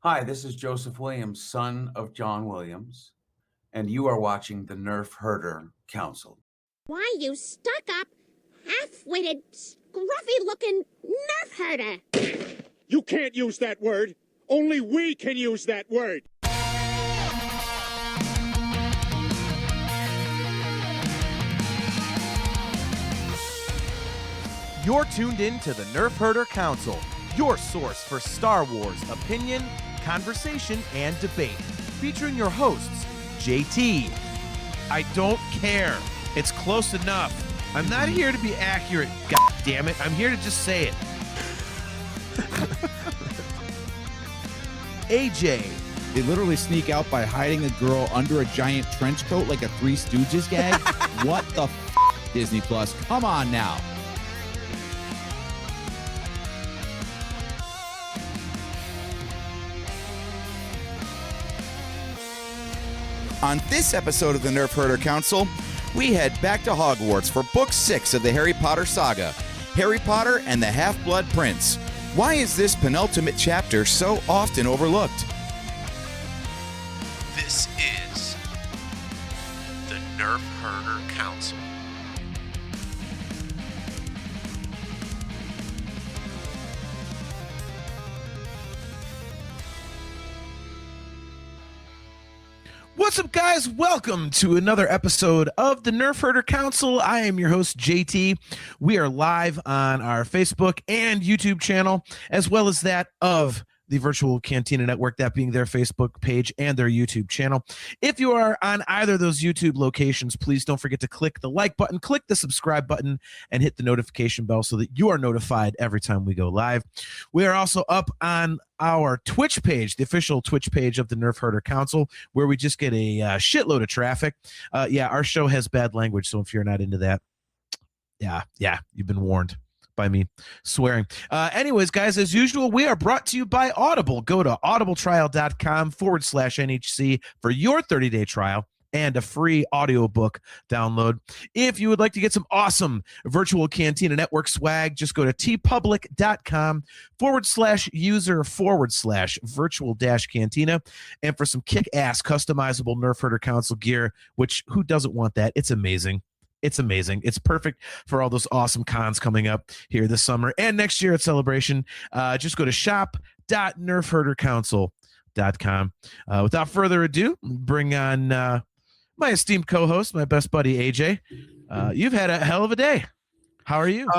Hi, this is Joseph Williams, son of John Williams, and you are watching the Nerf Herder Council. Why, you stuck-up, half-witted, scruffy-looking nerf herder. You can't use that word. Only we can use that word. You're tuned in to the Nerf Herder Council, your source for Star Wars opinion, conversation, and debate. Featuring your hosts, JT. I don't care. It's close enough. I'm not here to be accurate, god damn it. I'm here to just say it. AJ. They literally sneak out by hiding a girl under a giant trench coat like a Three Stooges gag. What the f***, Disney Plus? Come on now. On this episode of the Nerf Herder Council, we head back to Hogwarts for Book 6 of the Harry Potter saga, Harry Potter and the Half-Blood Prince. Why is this penultimate chapter so often overlooked? This is the Nerf Herder Council. What's up, guys? Welcome to another episode of the Nerf Herder Council. I am your host, JT. We are live on our Facebook and YouTube channel, as well as that of the Virtual Cantina Network, that being their Facebook page and their YouTube channel. If you are on either of those YouTube locations, please don't forget to click the like button, click the subscribe button, and hit the notification bell so that you are notified every time we go live. We are also up on our Twitch page, the official Twitch page of the Nerf Herder Council, where we just get a shitload of traffic. Our show has bad language, so if you're not into that, you've been warned by me swearing. Anyways, guys, as usual, we are brought to you by Audible. Go to audibletrial.com/NHC for your 30-day trial and a free audiobook download. If you would like to get some awesome Virtual Cantina Network swag, just go to tpublic.com/user/virtual-cantina. And for some kick-ass customizable Nerf Herder Council gear, which who doesn't want that? It's amazing. It's amazing. It's perfect for all those awesome cons coming up here this summer and next year at Celebration. Just go to shop.nerfherdercouncil.com. Without further ado, bring on my esteemed co-host, my best buddy, AJ. You've had a hell of a day. How are you?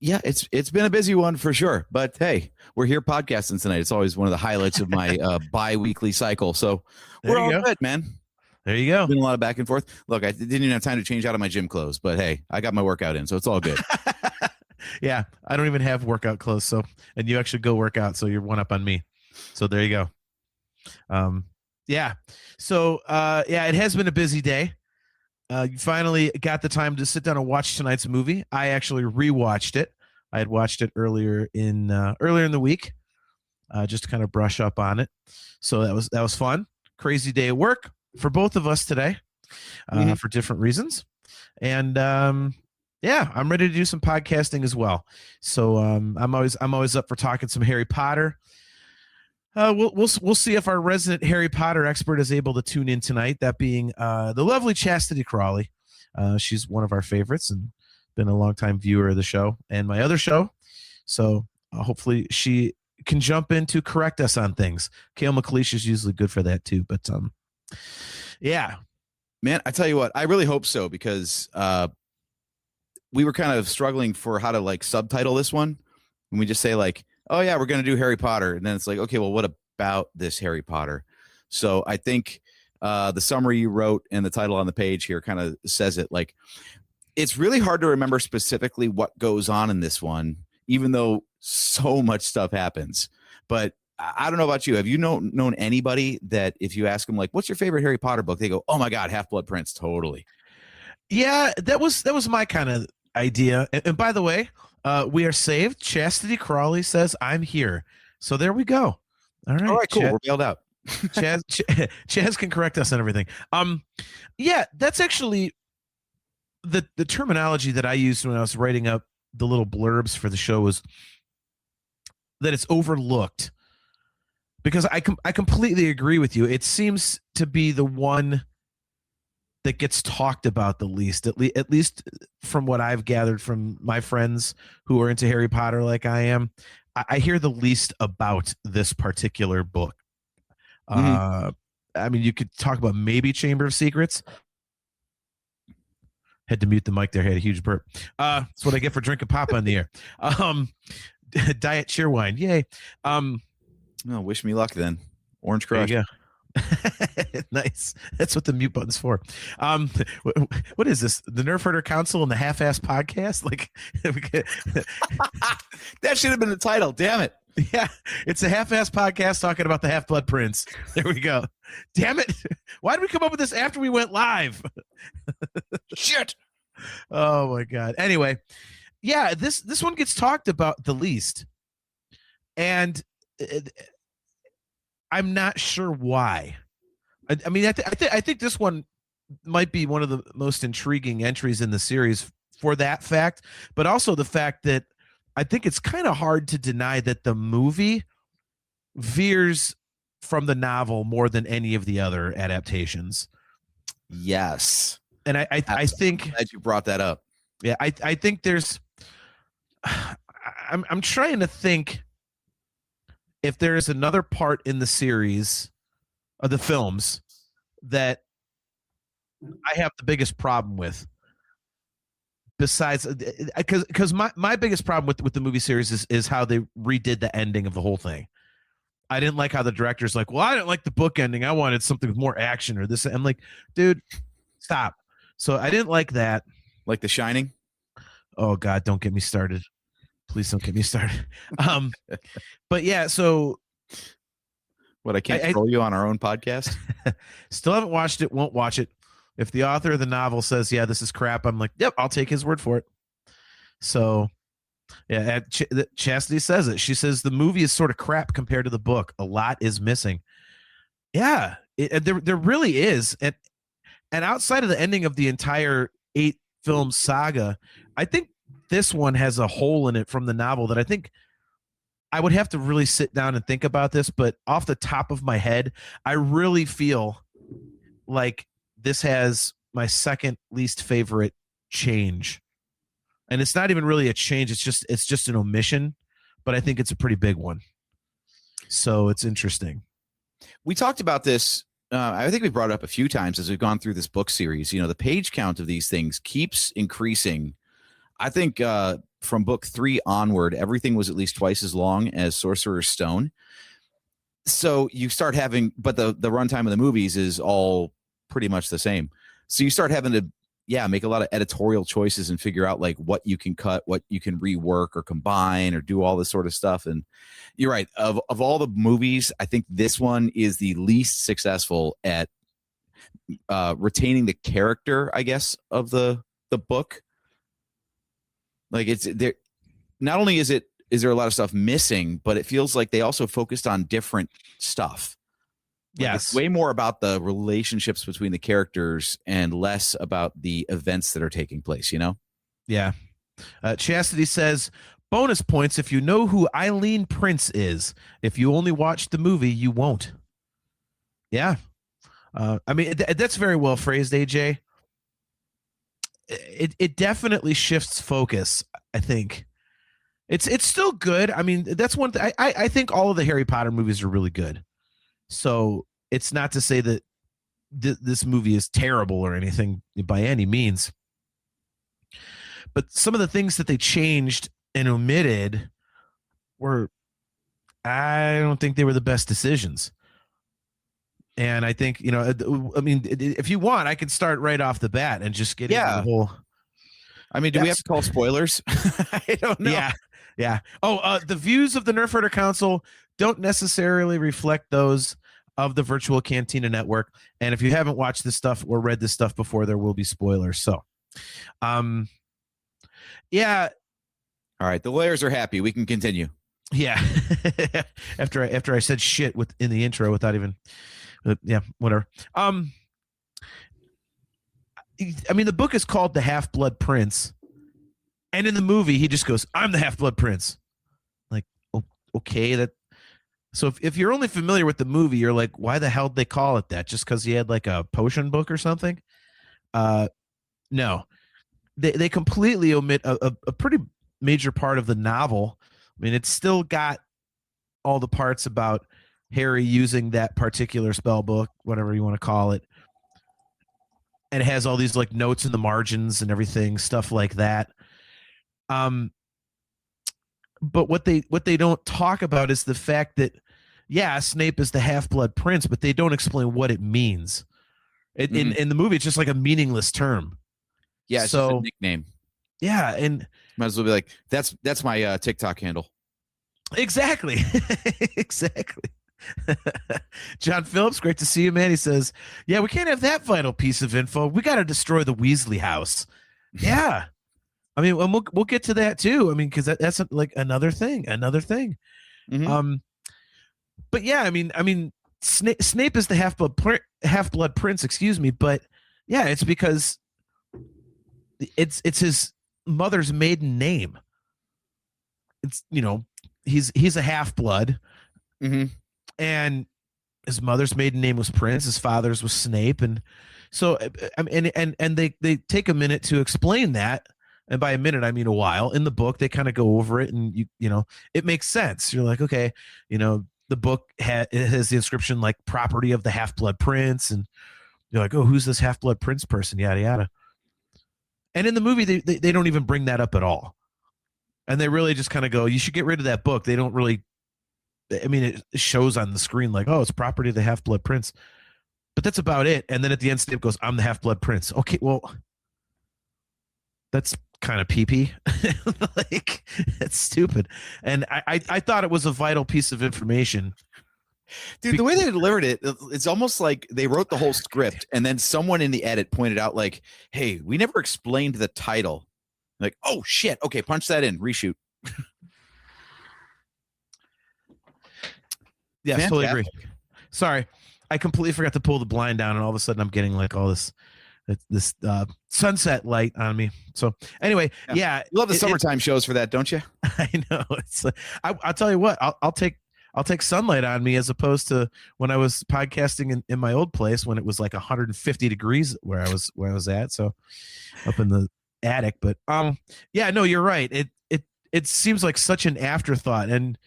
Yeah, it's been a busy one for sure. But hey, we're here podcasting tonight. It's always one of the highlights of my bi-weekly cycle. So we're all good, man. There you go. Been a lot of back and forth. Look, I didn't even have time to change out of my gym clothes, but hey, I got my workout in, so it's all good. Yeah, I don't even have workout clothes, and you actually go work out, so you're one up on me. So there you go. It has been a busy day. You finally got the time to sit down and watch tonight's movie. I actually rewatched it. I had watched it earlier in the week, just to kind of brush up on it. So that was fun. Crazy day at work for both of us today, for different reasons. And I'm ready to do some podcasting as well. So I'm always up for talking some Harry Potter. We'll see if our resident Harry Potter expert is able to tune in tonight. That being the lovely Chastity Crawley. She's one of our favorites and been a longtime viewer of the show and my other show. So hopefully she can jump in to correct us on things. Kale McLeish is usually good for that too, but yeah, man, I tell you what, I really hope so, because we were kind of struggling for how to like subtitle this one. And we just say like, oh yeah, we're going to do Harry Potter. And then it's like, okay, well, what about this Harry Potter? So I think the summary you wrote and the title on the page here kind of says it. Like, it's really hard to remember specifically what goes on in this one, even though so much stuff happens. But I don't know about you. Have you known anybody that if you ask them, like, what's your favorite Harry Potter book? They go, oh my God, Half-Blood Prince. Totally. Yeah, that was my kind of idea. And by the way, we are saved. Chastity Crawley says I'm here. So there we go. All right, cool. We're bailed out. Chaz can correct us on everything. Yeah, that's actually the terminology that I used when I was writing up the little blurbs for the show, was that it's overlooked because I completely agree with you. It seems to be the one that gets talked about the least, at least from what I've gathered from my friends who are into Harry Potter like I am. I hear the least about this particular book. I mean, you could talk about maybe Chamber of Secrets. Had to mute the mic there. Had a huge burp. That's what I get for drinking pop on the air. Diet Cheerwine. Yay. Wish me luck then. Orange Crush. There you go. Nice. That's what the mute button's for. What is this? The Nerf Herder Council and the Half-Ass Podcast? Like, that should have been the title. Damn it. Yeah, it's a Half-Ass Podcast talking about the Half-Blood Prince. There we go. Damn it. Why did we come up with this after we went live? Shit. Oh my God. Anyway, yeah, this one gets talked about the least. And I'm not sure why. I mean, I think this one might be one of the most intriguing entries in the series for that fact, but also the fact that I think it's kind of hard to deny that the movie veers from the novel more than any of the other adaptations. Yes. And I think glad you brought that up. Yeah, I think there's I'm trying to think if there is another part in the series of the films that I have the biggest problem with. Besides, because my biggest problem with the movie series is how they redid the ending of the whole thing. I didn't like how the director's like, well, I didn't like the book ending. I wanted something with more action or this. I'm like, dude, stop. So I didn't like that. Like The Shining? Oh God, don't get me started. Please don't get me started. But yeah, so What, I can't troll you on our own podcast? Still haven't watched it, won't watch it. If the author of the novel says, yeah, this is crap, I'm like, yep, I'll take his word for it. So, yeah, Chastity says it. She says the movie is sort of crap compared to the book. A lot is missing. Yeah, there really is. And outside of the ending of the entire 8-film saga, I think this one has a hole in it from the novel that I think I would have to really sit down and think about this. But off the top of my head, I really feel like this has my second least favorite change. And it's not even really a change. It's just an omission, but I think it's a pretty big one. So it's interesting. We talked about this. I think we brought it up a few times as we've gone through this book series. You know, the page count of these things keeps increasing. I think from book 3 onward, everything was at least twice as long as Sorcerer's Stone. So you start having, but the runtime of the movies is all pretty much the same. So you start having to, make a lot of editorial choices and figure out like what you can cut, what you can rework or combine or do all this sort of stuff. And you're right. Of all the movies, I think this one is the least successful at retaining the character, I guess, of the book. Like it's there. Not only is there a lot of stuff missing, but it feels like they also focused on different stuff. Like Yes. it's way more about the relationships between the characters and less about the events that are taking place, you know? Yeah. Chastity says, bonus points if you know who Eileen Prince is. If you only watch the movie, you won't. Yeah. I mean, that's very well phrased, AJ. It definitely shifts focus, I think. It's still good. I mean, that's one thing. I think all of the Harry Potter movies are really good. So it's not to say that this movie is terrible or anything by any means. But some of the things that they changed and omitted were, I don't think they were the best decisions. And I think, you know, I mean, if you want, I could start right off the bat and just get into the whole. I mean, do we have to call spoilers? I don't know. Yeah. Yeah. Oh, the views of the Nerf Herder Council don't necessarily reflect those of the Virtual Cantina Network. And if you haven't watched this stuff or read this stuff before, there will be spoilers. So, yeah. All right. The lawyers are happy. We can continue. Yeah. after I said shit in the intro without even, yeah, whatever. I mean, the book is called The Half-Blood Prince. And in the movie, he just goes, I'm the Half-Blood Prince. Like, okay, So if you're only familiar with the movie, you're like, why the hell did they call it that? Just because he had like a potion book or something? No, they completely omit a pretty major part of the novel. I mean, it's still got all the parts about Harry using that particular spell book, whatever you want to call it. And it has all these like notes in the margins and everything, stuff like that. But what they don't talk about is the fact that, yeah, Snape is the Half-Blood Prince, but they don't explain what it means. In the movie, it's just like a meaningless term. Yeah, it's just a nickname. Yeah, and might as well be like, that's my TikTok handle. Exactly. Exactly. John Phillips, great to see you, man. He says, yeah, we can't have that vital piece of info. We got to destroy the Weasley house. Yeah. I mean, we'll get to that too. I mean, because that's like another thing. Mm-hmm. But yeah, I mean, Snape is the Half-Blood Prince, excuse me. But yeah, it's because it's his mother's maiden name. It's, you know, he's a half-blood. Mm-hmm. And his mother's maiden name was Prince. His father's was Snape, and so and they take a minute to explain that. And by a minute, I mean a while. In the book, they kind of go over it, and you know it makes sense. You're like, okay, you know, the book it has the inscription like property of the Half-Blood Prince, and you're like, oh, who's this Half-Blood Prince person? Yada yada. And in the movie, they don't even bring that up at all, and they really just kind of go, you should get rid of that book. They don't really. I mean, it shows on the screen like, oh, it's property of the Half-Blood Prince. But that's about it. And then at the end, Snape goes, I'm the Half-Blood Prince. Okay, well, that's kind of pee-pee. Like, that's stupid. And I thought it was a vital piece of information. Dude, the way they delivered it, it's almost like they wrote the whole script, and then someone in the edit pointed out like, hey, we never explained the title. Like, oh, shit. Okay, punch that in. Reshoot. Yeah, totally agree. Sorry, I completely forgot to pull the blind down, and all of a sudden I'm getting like all this sunset light on me. So anyway, yeah, you love the summertime shows for that, don't you? I know. It's I'll tell you what, I'll take sunlight on me as opposed to when I was podcasting in my old place when it was like 150 degrees where I was at. So up in the attic, but yeah, no, you're right. It seems like such an afterthought, and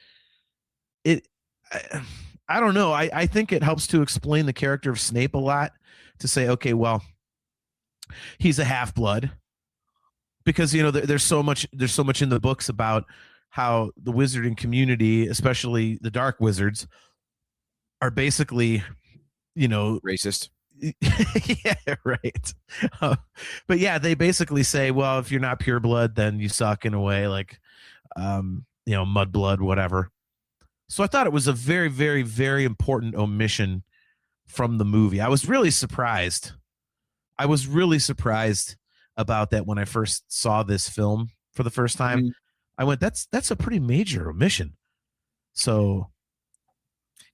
I don't know. I think it helps to explain the character of Snape a lot to say, okay, well, he's a half-blood because, you know, there's so much in the books about how the wizarding community, especially the dark wizards, are basically, you know, racist. Yeah, right. But yeah, they basically say, well, if you're not pure blood, then you suck in a way, like, you know, mud blood, whatever. So I thought it was a very, very, very important omission from the movie. I was really surprised. About that when I first saw this film for the first time. Mm-hmm. I went, that's a pretty major omission. So,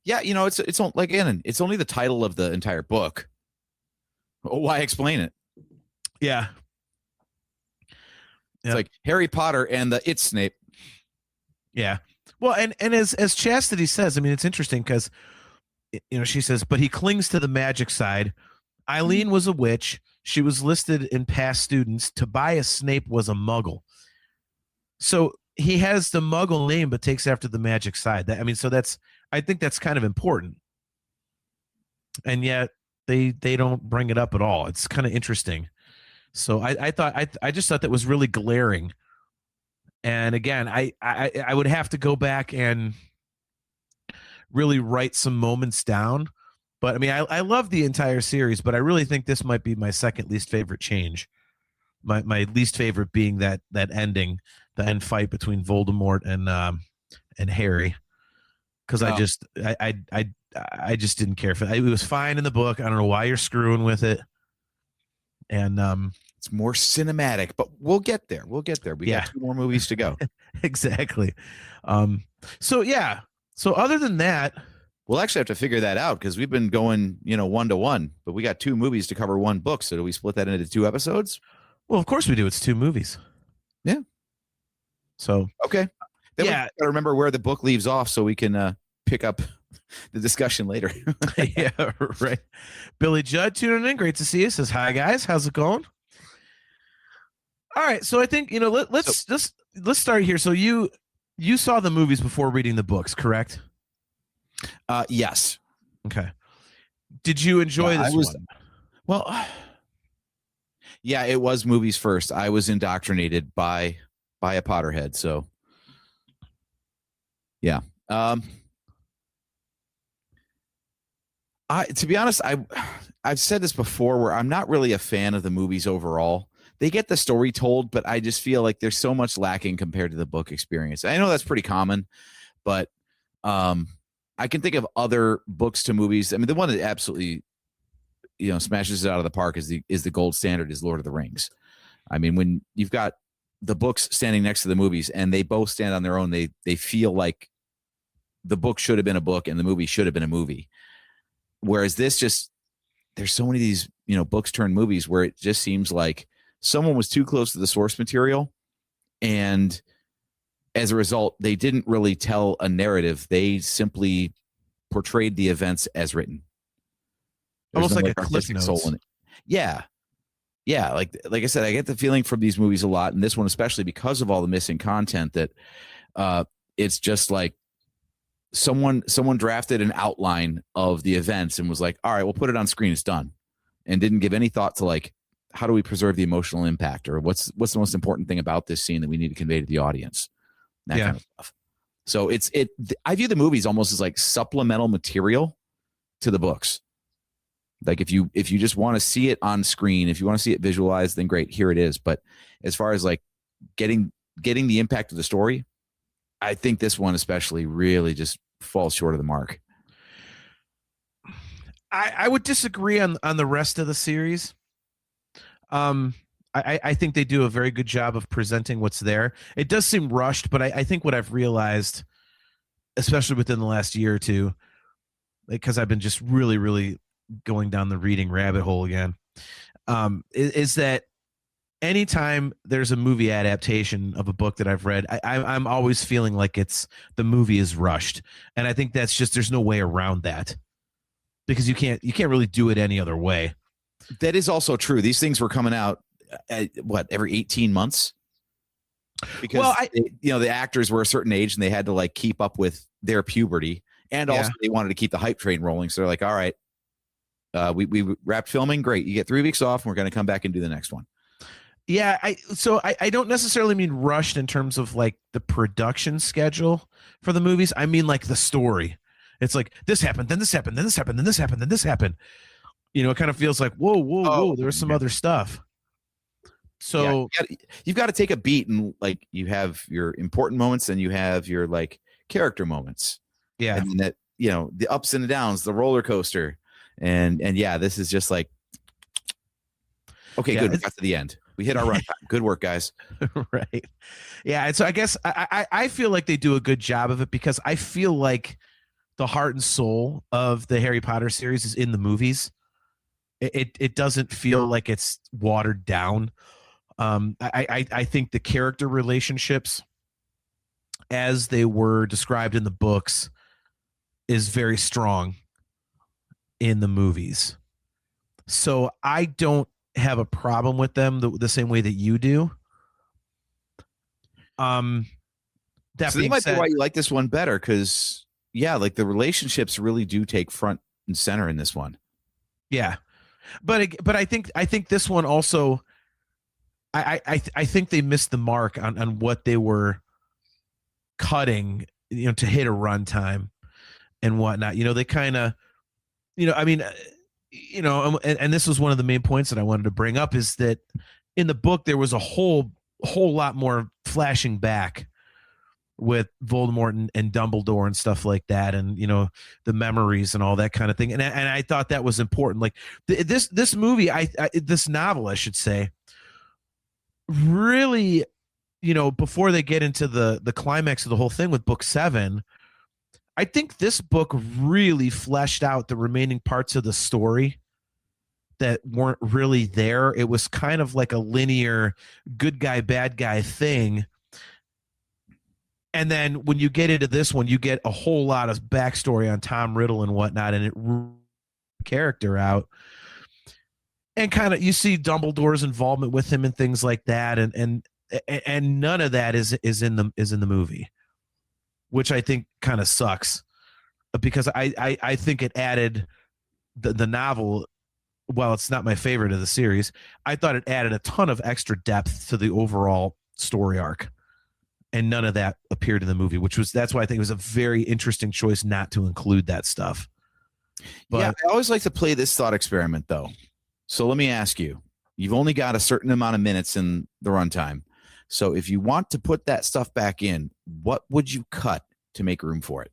yeah, you know, it's like, again, it's only the title of the entire book. Why explain it? Yeah. It's like Harry Potter and the It's Snape. Yeah. Well, and as Chastity says, I mean, it's interesting because, you know, she says, but he clings to the magic side. Eileen was a witch. She was listed in past students. Tobias Snape was a muggle. So he has the muggle name, but takes after the magic side. I think that's kind of important. And yet they don't bring it up at all. It's kind of interesting. So I just thought that was really glaring. And again, I would have to go back and really write some moments down. But I mean, I love the entire series, but I really think this might be my second least favorite change. My least favorite being that ending, the end fight between Voldemort and Harry, because I just didn't care for it. It was fine in the book. I don't know why you're screwing with it. And it's more cinematic, but we'll get there. We got 2 more movies to go. Exactly. So yeah. So other than that, we'll actually have to figure that out because we've been going, you know, 1-to-1, but we got 2 movies to cover 1 book. So do we split that into 2 episodes? Well, of course we do. It's 2 movies. Yeah. So okay. Then we got to remember where the book leaves off so we can pick up the discussion later. Yeah, right. Billy Judd tuning in. Great to see you. Says hi, guys. How's it going? All right. So I think let's start here. So you saw the movies before reading the books, correct? Yes. Okay. Did you enjoy this one? Well, yeah, it was movies first. I was indoctrinated by a Potterhead, so yeah. To be honest, I've said this before, where I'm not really a fan of the movies overall. They get the story told, but I just feel like there's so much lacking compared to the book experience. I know that's pretty common, but I can think of other books to movies. I mean, the one that absolutely, smashes it out of the park is the gold standard is Lord of the Rings. I mean, when you've got the books standing next to the movies and they both stand on their own, they feel like the book should have been a book and the movie should have been a movie. Whereas this there's so many of these, books turned movies where it just seems like someone was too close to the source material, and as a result, they didn't really tell a narrative. They simply portrayed the events as written. Almost like a Cliff Notes. Soul in it. Yeah. Yeah. Like I said, I get the feeling from these movies a lot, and this one especially, because of all the missing content, that it's just like someone drafted an outline of the events and was like, all right, we'll put it on screen. It's done. And didn't give any thought to like, how do we preserve the emotional impact, or what's the most important thing about this scene that we need to convey to the audience? That kind of stuff. So I view the movies almost as like supplemental material to the books. Like if you just want to see it on screen, if you want to see it visualized, then great, here it is. But as far as like getting the impact of the story, I think this one especially really just falls short of the mark. I would disagree on the rest of the series. I think they do a very good job of presenting what's there. It does seem rushed, but I think what I've realized, especially within the last year or two, because I've been just really, really going down the reading rabbit hole again, is that anytime there's a movie adaptation of a book that I've read, I'm always feeling like the movie is rushed. And I think that's just, there's no way around that, because you can't really do it any other way. That is also true. These things were coming out every 18 months, because the actors were a certain age and they had to like keep up with their puberty, and also they wanted to keep the hype train rolling. So they're like, all right, we wrapped filming. Great. You get 3 weeks off and we're going to come back and do the next one. Yeah. I don't necessarily mean rushed in terms of like the production schedule for the movies. I mean like the story. It's like this happened, then this happened, then this happened, then this happened, then this happened. It kind of feels like, whoa, there's some other stuff. So you've got to take a beat, and like you have your important moments and you have your like character moments. Yeah. And that, the ups and the downs, the roller coaster. And this is just like, okay, good. We got to the end. We hit our run time. Good work, guys. Right. Yeah. And so I guess I feel like they do a good job of it, because I feel like the heart and soul of the Harry Potter series is in the movies. It doesn't feel like it's watered down. I think the character relationships, as they were described in the books, is very strong in the movies. So I don't have a problem with them the same way that you do. That so being that might said, be why you like this one better, because like the relationships really do take front and center in this one. Yeah. But I think this one also, I think they missed the mark on what they were cutting, to hit a runtime and whatnot. They kind of, and this was one of the main points that I wanted to bring up, is that in the book there was a whole lot more flashing back with Voldemort and Dumbledore and stuff like that, and the memories and all that kind of thing, and I thought that was important. Like this movie, this novel, I should say, really, before they get into the climax of the whole thing with book 7, I think this book really fleshed out the remaining parts of the story that weren't really there. It was kind of like a linear good guy, bad guy thing. And then when you get into this one, you get a whole lot of backstory on Tom Riddle and whatnot, and it character out. And kind of you see Dumbledore's involvement with him and things like that, and none of that is in the movie, which I think kind of sucks, because I think it added the novel. While it's not my favorite of the series, I thought it added a ton of extra depth to the overall story arc, and none of that appeared in the movie, that's why I think it was a very interesting choice not to include that stuff. But yeah, I always like to play this thought experiment, though. So let me ask you, you've only got a certain amount of minutes in the runtime. So if you want to put that stuff back in, what would you cut to make room for it?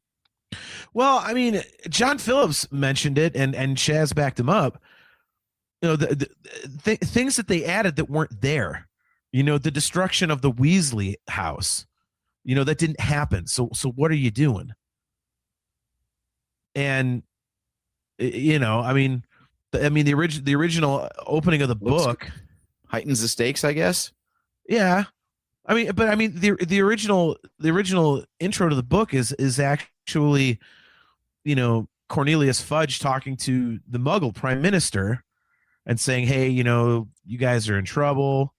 Well, I mean, John Phillips mentioned it, and Chaz backed him up. You know, the things that they added that weren't there. You know, the destruction of the Weasley house. You know, that didn't happen. So what are you doing? And you know, I mean, the original opening of the book heightens the stakes, I guess. Yeah, I mean, but I mean, the original intro to the book is actually, you know, Cornelius Fudge talking to the Muggle Prime Minister and saying, "Hey, you know, you guys are in trouble."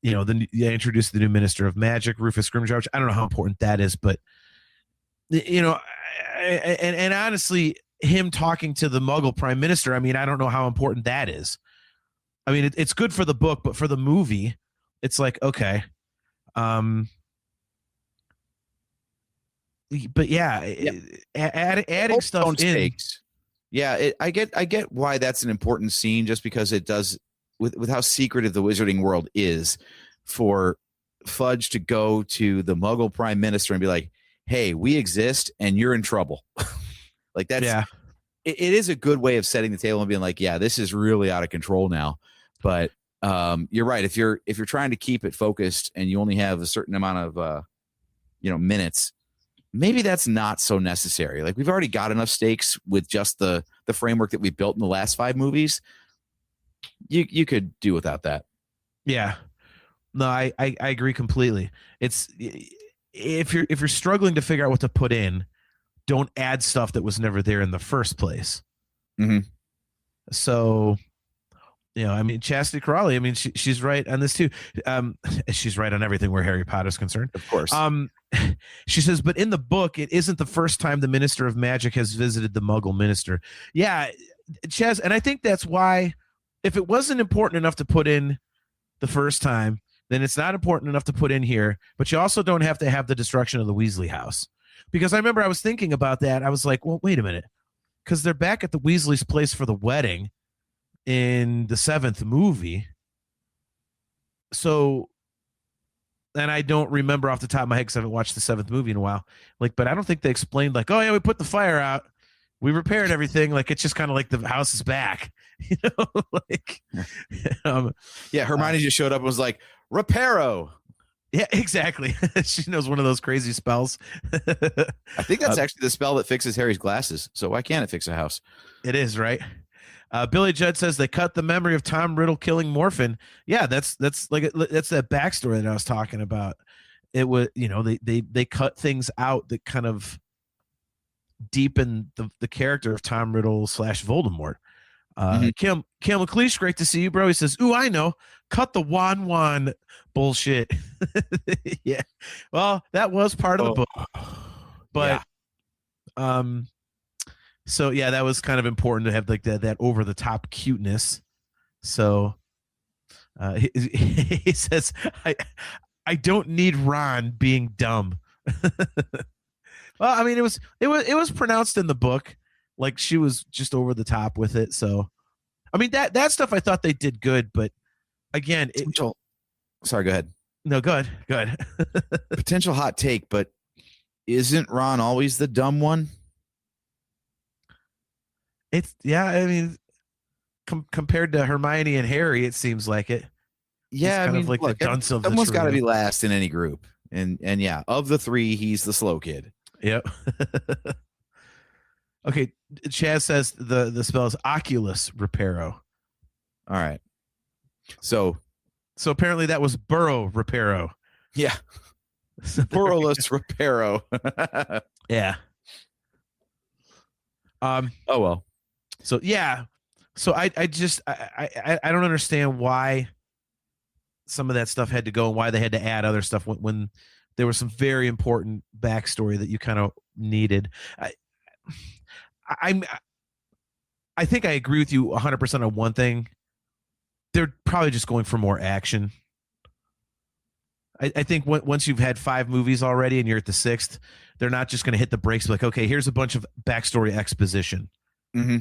You know, they introduced the new Minister of Magic, Rufus Scrimgeour. I don't know how important that is, but you know, and honestly, him talking to the Muggle Prime Minister, I mean, I don't know how important that is. I mean, it's good for the book, but for the movie, it's like, okay. But yeah, adding stuff in. Stakes. Yeah, I get why that's an important scene, just because it does, with how secretive the wizarding world is, for Fudge to go to the Muggle Prime Minister and be like, "Hey, we exist and you're in trouble." Like that's, yeah. It is a good way of setting the table and being like, yeah, this is really out of control now. But you're right. If you're trying to keep it focused and you only have a certain amount of minutes, maybe that's not so necessary. Like, we've already got enough stakes with just the framework that we built in the last 5 movies. You could do without that. Yeah. No, I agree completely. It's, if you're struggling to figure out what to put in, don't add stuff that was never there in the first place. Mm-hmm. So, you know, I mean, Chastity Crawley, I mean, she's right on this too. She's right on everything where Harry Potter's concerned. Of course. She says, but in the book, it isn't the first time the Minister of Magic has visited the Muggle Minister. Yeah, Chaz, and I think that's why, if it wasn't important enough to put in the first time, then it's not important enough to put in here. But you also don't have to have the destruction of the Weasley house. Because I remember I was thinking about that. I was like, well, wait a minute. Because they're back at the Weasley's place for the wedding in the 7th movie. So, and I don't remember off the top of my head because I haven't watched the 7th movie in a while. Like, but I don't think they explained, like, oh, yeah, we put the fire out. We repaired everything. Like, it's just kind of like the house is back. You know? Like, yeah, Hermione just showed up and was like, Reparo. Yeah, exactly. She knows one of those crazy spells. I think that's actually the spell that fixes Harry's glasses. So why can't it fix a house? It is, right? Billy Judd says they cut the memory of Tom Riddle killing Morphin. Yeah, that's that backstory that I was talking about. It was, you know, they cut things out that kind of deepen the character of Tom Riddle / Voldemort. Kim McLeish, great to see you, bro. He says, ooh, I know. Cut the Wan bullshit. Yeah. Well, that was part of the book. But so yeah, that was kind of important to have like that over the top cuteness. So he says, I don't need Ron being dumb. Well, I mean, it was pronounced in the book like she was just over the top with it. So, I mean, that stuff I thought they did good, but again, sorry, go ahead. No, go ahead. Potential hot take, but isn't Ron always the dumb one? It's, yeah, I mean, compared to Hermione and Harry, it seems like it. Yeah, I mean, like the dunce of someone's got to be last in any group, and yeah, of the 3, he's the slow kid. Yep. Okay, Chaz says the spell is Oculus Reparo. All right. So apparently that was Burrow Reparo. Yeah. Porolus reparo. Yeah. Oh well. So yeah. So I don't understand why some of that stuff had to go and why they had to add other stuff when there was some very important backstory that you kind of needed. I think I agree with you 100% on one thing. They're probably just going for more action. I think once you've had 5 movies already and you're at the 6th, they're not just going to hit the brakes like, okay, here's a bunch of backstory exposition. Mm-hmm.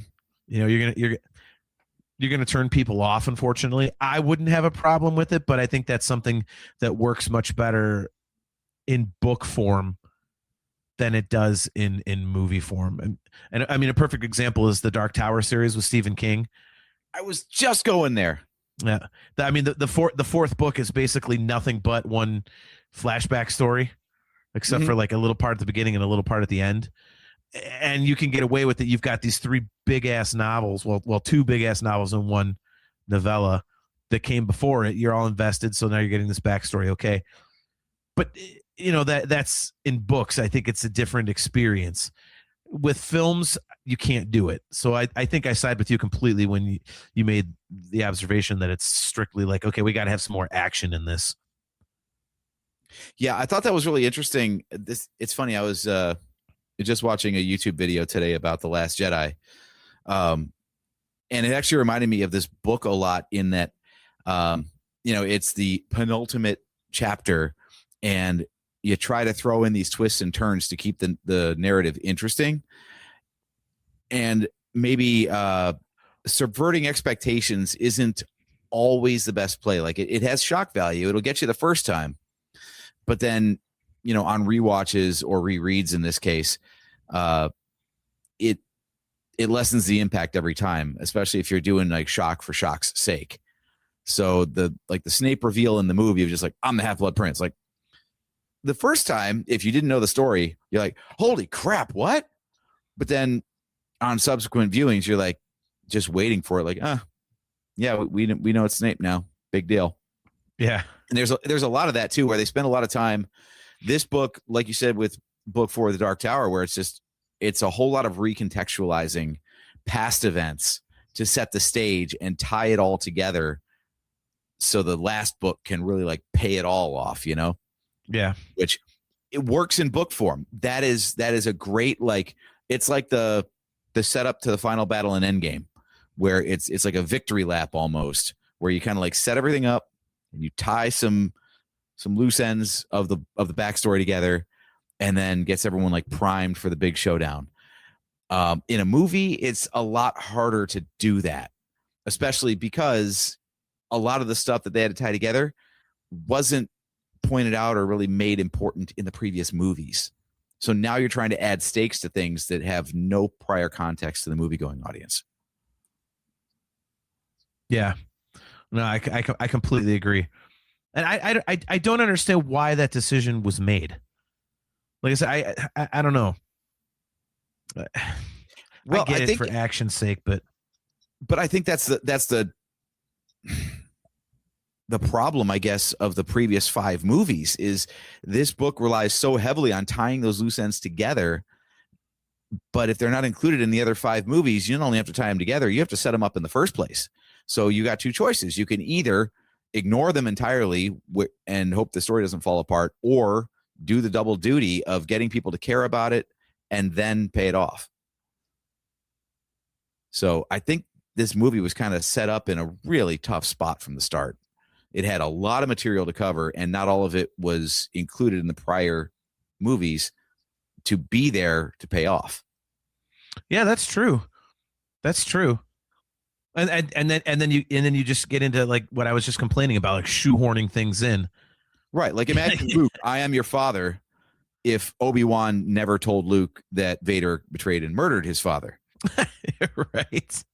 You know, you're going to turn people off. Unfortunately, I wouldn't have a problem with it, but I think that's something that works much better in book form than it does in movie form. And I mean, a perfect example is the Dark Tower series with Stephen King. I was just going there. Yeah, I mean the fourth book is basically nothing but one flashback story, except for like a little part at the beginning and a little part at the end, and you can get away with it. You've got these 3 big ass novels, well 2 big ass novels and 1 novella that came before it. You're all invested, so now you're getting this backstory. Okay, but you know that's in books. I think it's a different experience. With films, you can't do it. So I think I side with you completely when you made the observation that it's strictly like, okay, we got to have some more action in this. Yeah, I thought that was really interesting. It's funny. I was just watching a YouTube video today about The Last Jedi. And it actually reminded me of this book a lot in that, it's the penultimate chapter and you try to throw in these twists and turns to keep the narrative interesting, and maybe subverting expectations isn't always the best play. Like it has shock value. It'll get you the first time, but then, on rewatches or rereads in this case, it lessens the impact every time, especially if you're doing like shock for shock's sake. So the Snape reveal in the movie of just like, I'm the Half-Blood Prince. Like, the first time, if you didn't know the story, you're like, holy crap, what? But then on subsequent viewings, you're like just waiting for it. Like, yeah, we know it's Snape now. Big deal. Yeah. And there's a lot of that too, where they spend a lot of time. This book, like you said, with book 4, The Dark Tower, where it's a whole lot of recontextualizing past events to set the stage and tie it all together. So the last book can really like pay it all off, Yeah. Which it works in book form. That is a great, like, it's like the setup to the final battle in Endgame, where it's like a victory lap almost, where you kind of like set everything up and you tie some loose ends of the backstory together and then gets everyone like primed for the big showdown. In a movie, it's a lot harder to do that, especially because a lot of the stuff that they had to tie together wasn't pointed out or really made important in the previous movies. So now you're trying to add stakes to things that have no prior context to the movie-going audience. Yeah, no, I completely agree, and I don't understand why that decision was made. Like I said, I don't know. Well, I get it for action's sake, but I think that's the problem, I guess, of the previous 5 movies is this book relies so heavily on tying those loose ends together. But if they're not included in the other 5 movies, you don't only have to tie them together, you have to set them up in the first place. So you got 2 choices. You can either ignore them entirely and hope the story doesn't fall apart, or do the double duty of getting people to care about it and then pay it off. So I think this movie was kind of set up in a really tough spot from the start. It had a lot of material to cover, and not all of it was included in the prior movies to be there to pay off. Yeah, that's true. That's true. And then you just get into like what I was just complaining about, like shoehorning things in. Right. Like imagine Luke, I am your father, if Obi-Wan never told Luke that Vader betrayed and murdered his father. Right. It's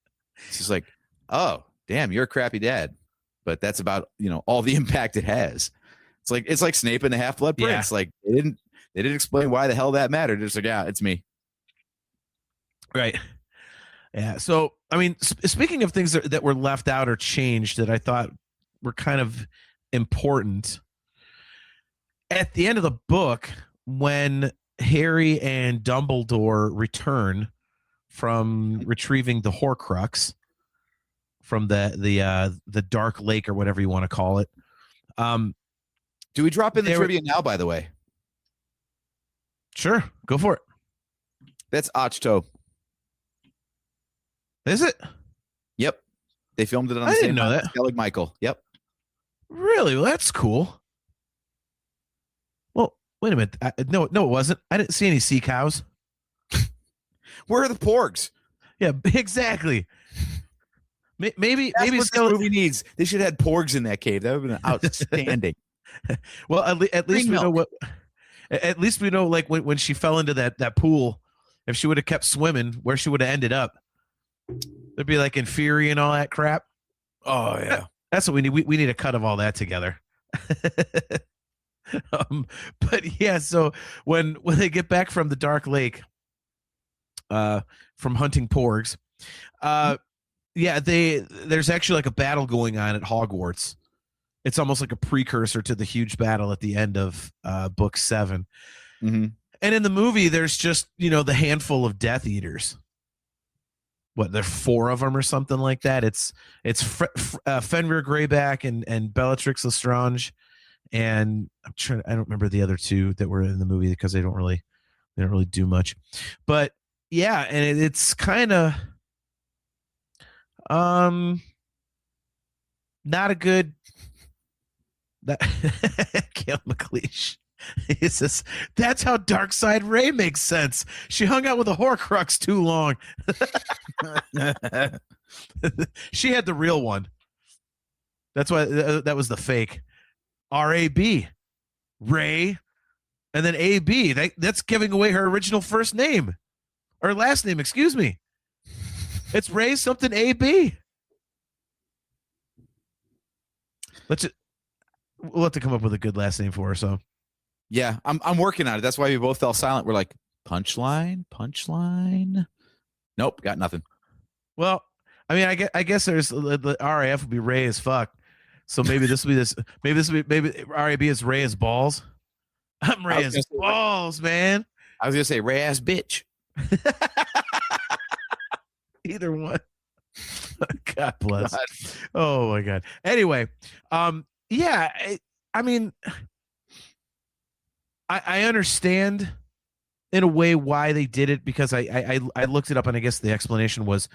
just like, oh, damn, you're a crappy dad. But that's about, all the impact it has. It's like Snape and the Half-Blood Prince. Yeah. Like they didn't explain why the hell that mattered. It's like, yeah, it's me. Right. Yeah. So, I mean, speaking of things that were left out or changed that I thought were kind of important, at the end of the book, when Harry and Dumbledore return from retrieving the Horcrux from the Dark Lake or whatever you want to call it. Do we drop in the trivia now, by the way? Sure, go for it. That's Ochto. Is it? Yep. They filmed it on the I same didn't know that. Skellig Michael. Yep. Really? Well, that's cool. Well, wait a minute. No, it wasn't. I didn't see any sea cows. Where are the porgs? Yeah, exactly. Maybe That's what this Skellig movie needs. They should have had porgs in that cave. That would have been outstanding. Well, at least we milk. know what. At least we know, like when she fell into that pool, if she would have kept swimming, where she would have ended up. There'd be like Inferi and all that crap. Oh yeah, that's what we need. We need a cut of all that together. But yeah, so when they get back from the Dark Lake, from hunting porgs, yeah, there's actually like a battle going on at Hogwarts. It's almost like a precursor to the huge battle at the end of book 7. Mm-hmm. And in the movie, there's just, the handful of Death Eaters. What, there are 4 of them or something like that. It's Fenrir Greyback and Bellatrix Lestrange, and I don't remember the other 2 that were in the movie because they don't really do much. But yeah, and it's kind of not a good. That Gail McLeish. He says that's how Darkseid Ray makes sense. She hung out with a Horcrux too long. She had the real one. That's why that was the fake. R-A-B, Ray, and then A-B. That's giving away her original first name or last name. Excuse me. It's Ray something A-B. We'll have to come up with a good last name for her. So, yeah, I'm working on it. That's why we both fell silent. We're like, punchline. Nope, got nothing. Well, I mean, I guess there's the RAF would be Ray as fuck. So maybe this will be this. Maybe RAB is Ray as balls. I'm Ray as balls, man. I was gonna say Ray ass bitch. Either one. God bless. God. Oh my God. Anyway, yeah, I mean, I understand in a way why they did it because I looked it up and I guess the explanation was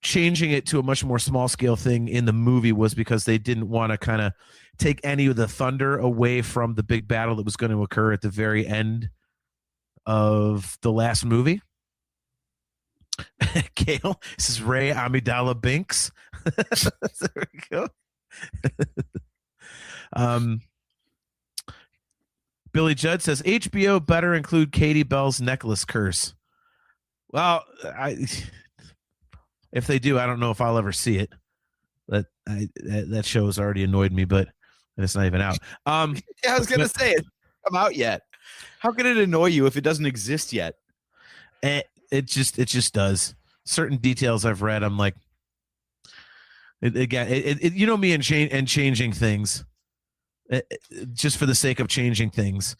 changing it to a much more small scale thing in the movie was because they didn't want to kind of take any of the thunder away from the big battle that was going to occur at the very end of the last movie. Gail, this is Ray Amidala Binks. There we go. Billy Judd says HBO better include Katie Bell's necklace curse. Well, if they do, I don't know if I'll ever see it. That show has already annoyed me, but it's not even out. Yeah, I was gonna say it come out yet. How can it annoy you if it doesn't exist yet? It just does. Certain details I've read, I'm like, you know me and changing things, just for the sake of changing things,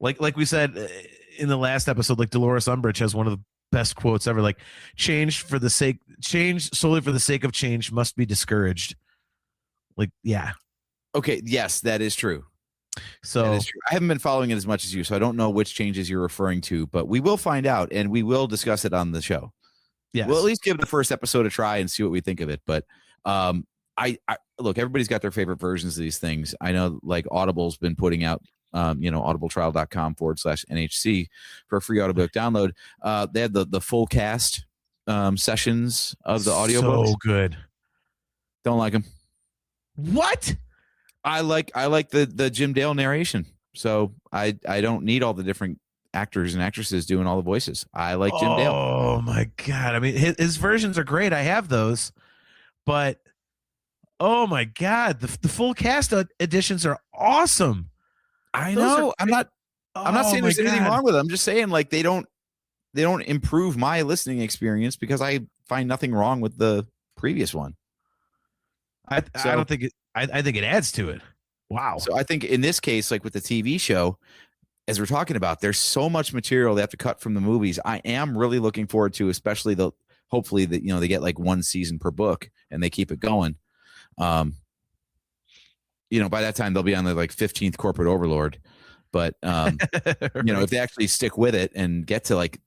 like we said in the last episode, like Dolores Umbridge has one of the best quotes ever. Like, change solely for the sake of change must be discouraged. Like, yeah. Okay. Yes, that is true. So that is true. I haven't been following it as much as you, so I don't know which changes you're referring to, but we will find out and we will discuss it on the show. Yeah, we'll at least give the first episode a try and see what we think of it. But I look, everybody's got their favorite versions of these things. I know, like Audible's been putting out, audibletrial.com/NHC for a free audiobook download. They have the full cast sessions of the audiobooks. So good. Don't like them. What? I like the Jim Dale narration. So I don't need all the different actors and actresses doing all the voices. I like Jim Dale. Oh my God. I mean, his versions are great. I have those, but oh my God, the full cast editions are awesome. I know. I'm not saying there's anything wrong with them. I'm just saying, like, they don't improve my listening experience because I find nothing wrong with the previous one. I don't think it. I think it adds to it. Wow. So I think in this case, like with the TV show, as we're talking about, there's so much material they have to cut from the movies. I am really looking forward to, especially hopefully that, they get like one season per book and they keep it going. By that time they'll be on the like 15th corporate overlord. But, Right. if they actually stick with it and get to like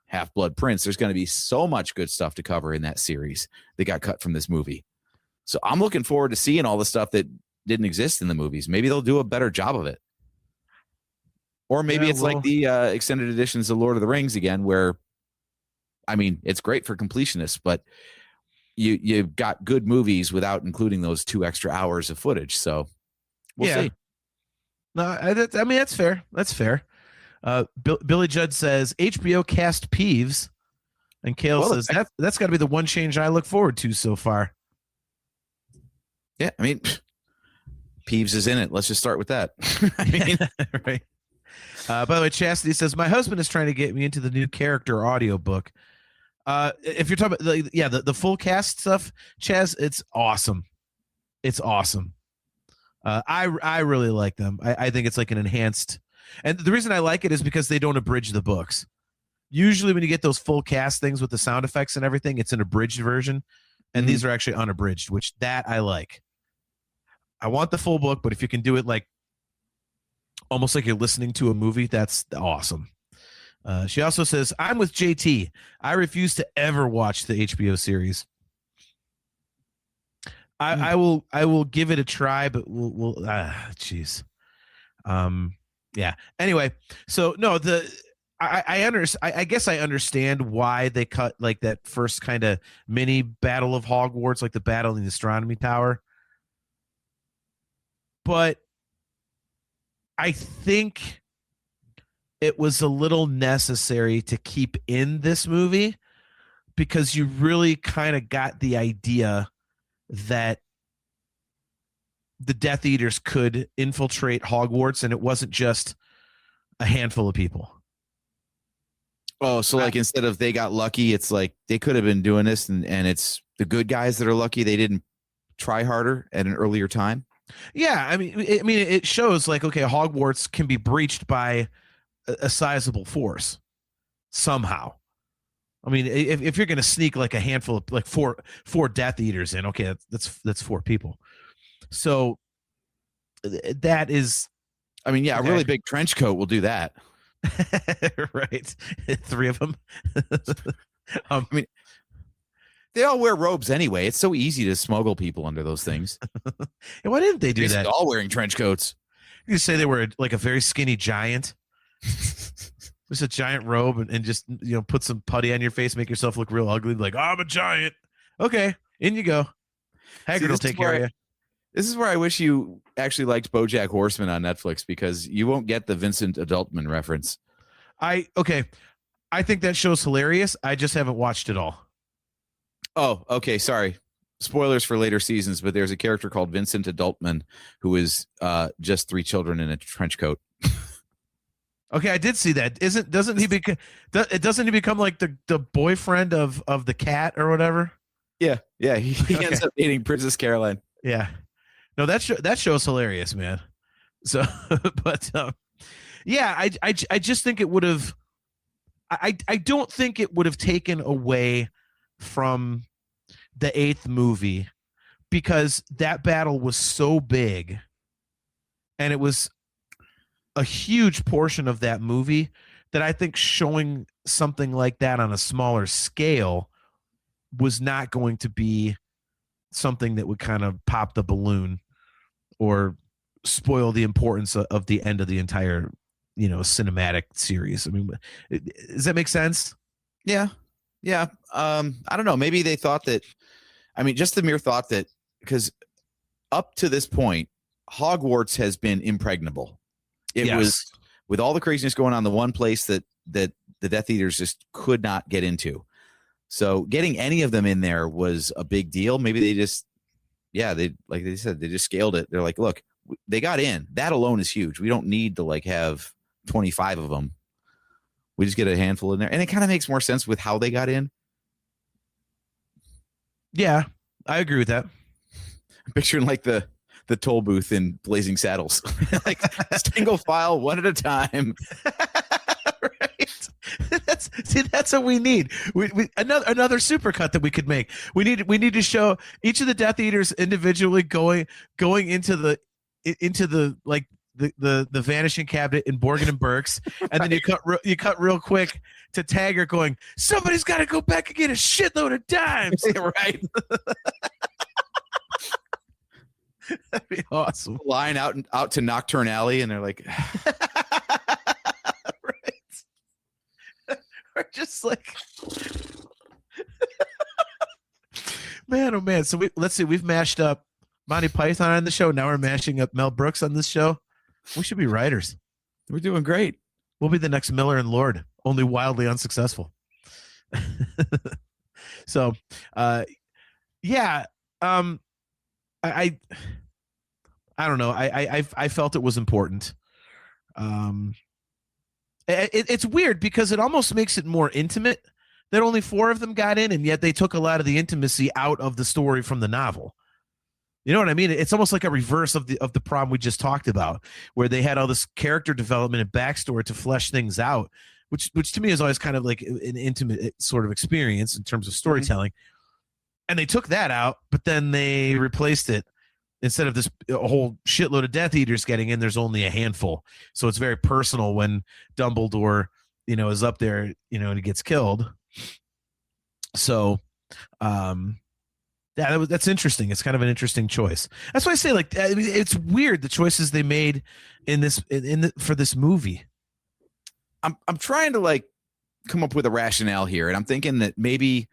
Half-Blood Prince, there's going to be so much good stuff to cover in that series that got cut from this movie. So I'm looking forward to seeing all the stuff that didn't exist in the movies. Maybe they'll do a better job of it. Or maybe it's like the extended editions of Lord of the Rings again, where, I mean, it's great for completionists, but you've got good movies without including those 2 extra hours of footage. So we'll see. No, I mean, that's fair. That's fair. Billy Judd says HBO cast Peeves, and Kale says that's got to be the one change I look forward to so far. Yeah, I mean, Peeves is in it. Let's just start with that. I mean, right. By the way, Chastity says my husband is trying to get me into the new character audiobook. If you're talking about the full cast stuff, Chaz, it's awesome. It's awesome. I really like them. I think it's like an enhanced, and the reason I like it is because they don't abridge the books. Usually when you get those full cast things with the sound effects and everything, it's an abridged version, and these are actually unabridged, which that I like. I want the full book, but if you can do it like almost like you're listening to a movie, that's awesome. She also says, I'm with JT. I refuse to ever watch the HBO series. I will give it a try, but we'll jeez. Yeah. Anyway, so no, I guess I understand why they cut like that first kind of mini battle of Hogwarts, like the battle in the astronomy tower. But I think it was a little necessary to keep in this movie because you really kind of got the idea that the Death Eaters could infiltrate Hogwarts, and it wasn't just a handful of people. Oh, so like instead of they got lucky, it's like they could have been doing this, and it's the good guys that are lucky they didn't try harder at an earlier time. Yeah, I mean, it shows like, okay, Hogwarts can be breached by a sizable force somehow. I mean, if you're going to sneak like a handful of like four Death Eaters in, okay, that's 4 people. So that is, I mean, yeah, okay. A really big trench coat will do that. Right. 3 of them. I mean, they all wear robes anyway. It's so easy to smuggle people under those things. And why didn't they do that? All wearing trench coats. You say they were like a very skinny giant. Just a giant robe and just, put some putty on your face, make yourself look real ugly. Like, oh, I'm a giant. Okay, in you go. Hagrid will take care of you. This is where I wish you actually liked BoJack Horseman on Netflix, because you won't get the Vincent Adultman reference. I think that show's hilarious. I just haven't watched it all. Oh, okay. Sorry. Spoilers for later seasons, but there's a character called Vincent Adultman who is just 3 children in a trench coat. Okay, I did see that. Doesn't he become like the boyfriend of the cat or whatever? Yeah. He ends up dating Princess Caroline. Yeah. No, that show's hilarious, man. So, but yeah, I just think it would have. I don't think it would have taken away from the 8th movie, because that battle was so big, and it was a huge portion of that movie, that I think showing something like that on a smaller scale was not going to be something that would kind of pop the balloon or spoil the importance of the end of the entire, cinematic series. I mean, does that make sense? Yeah. I don't know. Maybe they thought that, just the mere thought that, because up to this point, Hogwarts has been impregnable. It was, with all the craziness going on, the one place that the Death Eaters just could not get into. So getting any of them in there was a big deal. Maybe they just, like they said, they just scaled it. They're like, look, they got in. That alone is huge. We don't need to like have 25 of them. We just get a handful in there. And it kind of makes more sense with how they got in. Yeah, I agree with that. I'm picturing like the the toll booth in Blazing Saddles. Like single file, one at a time. Right. That's what we need. We another supercut that we could make. We need to show each of the Death Eaters individually going into the like the vanishing cabinet in Borgin and Burke's, and then you cut real quick to Taggart going, somebody's got to go back and get a shitload of dimes. Right. That'd be awesome. Line out to Nocturne Alley, and they're like, right. Or just like, man, oh man. So let's see. We've mashed up Monty Python on the show. Now we're mashing up Mel Brooks on this show. We should be writers. we're doing great. We'll be the next Miller and Lord, only wildly unsuccessful. So, yeah. I don't know. I felt it was important. It's weird because it almost makes it more intimate that only 4 of them got in, and yet they took a lot of the intimacy out of the story from the novel. You know what I mean? It's almost like a reverse of the problem we just talked about, where they had all this character development and backstory to flesh things out, which to me is always kind of like an intimate sort of experience in terms of storytelling. And they took that out, but then they replaced it. Instead of this a whole shitload of Death Eaters getting in, there's only a handful. So it's very personal when Dumbledore, is up there, and he gets killed. So, yeah, that's interesting. It's kind of an interesting choice. That's why I say, like, it's weird the choices they made for this movie. I'm trying to like come up with a rationale here, and I'm thinking that maybe,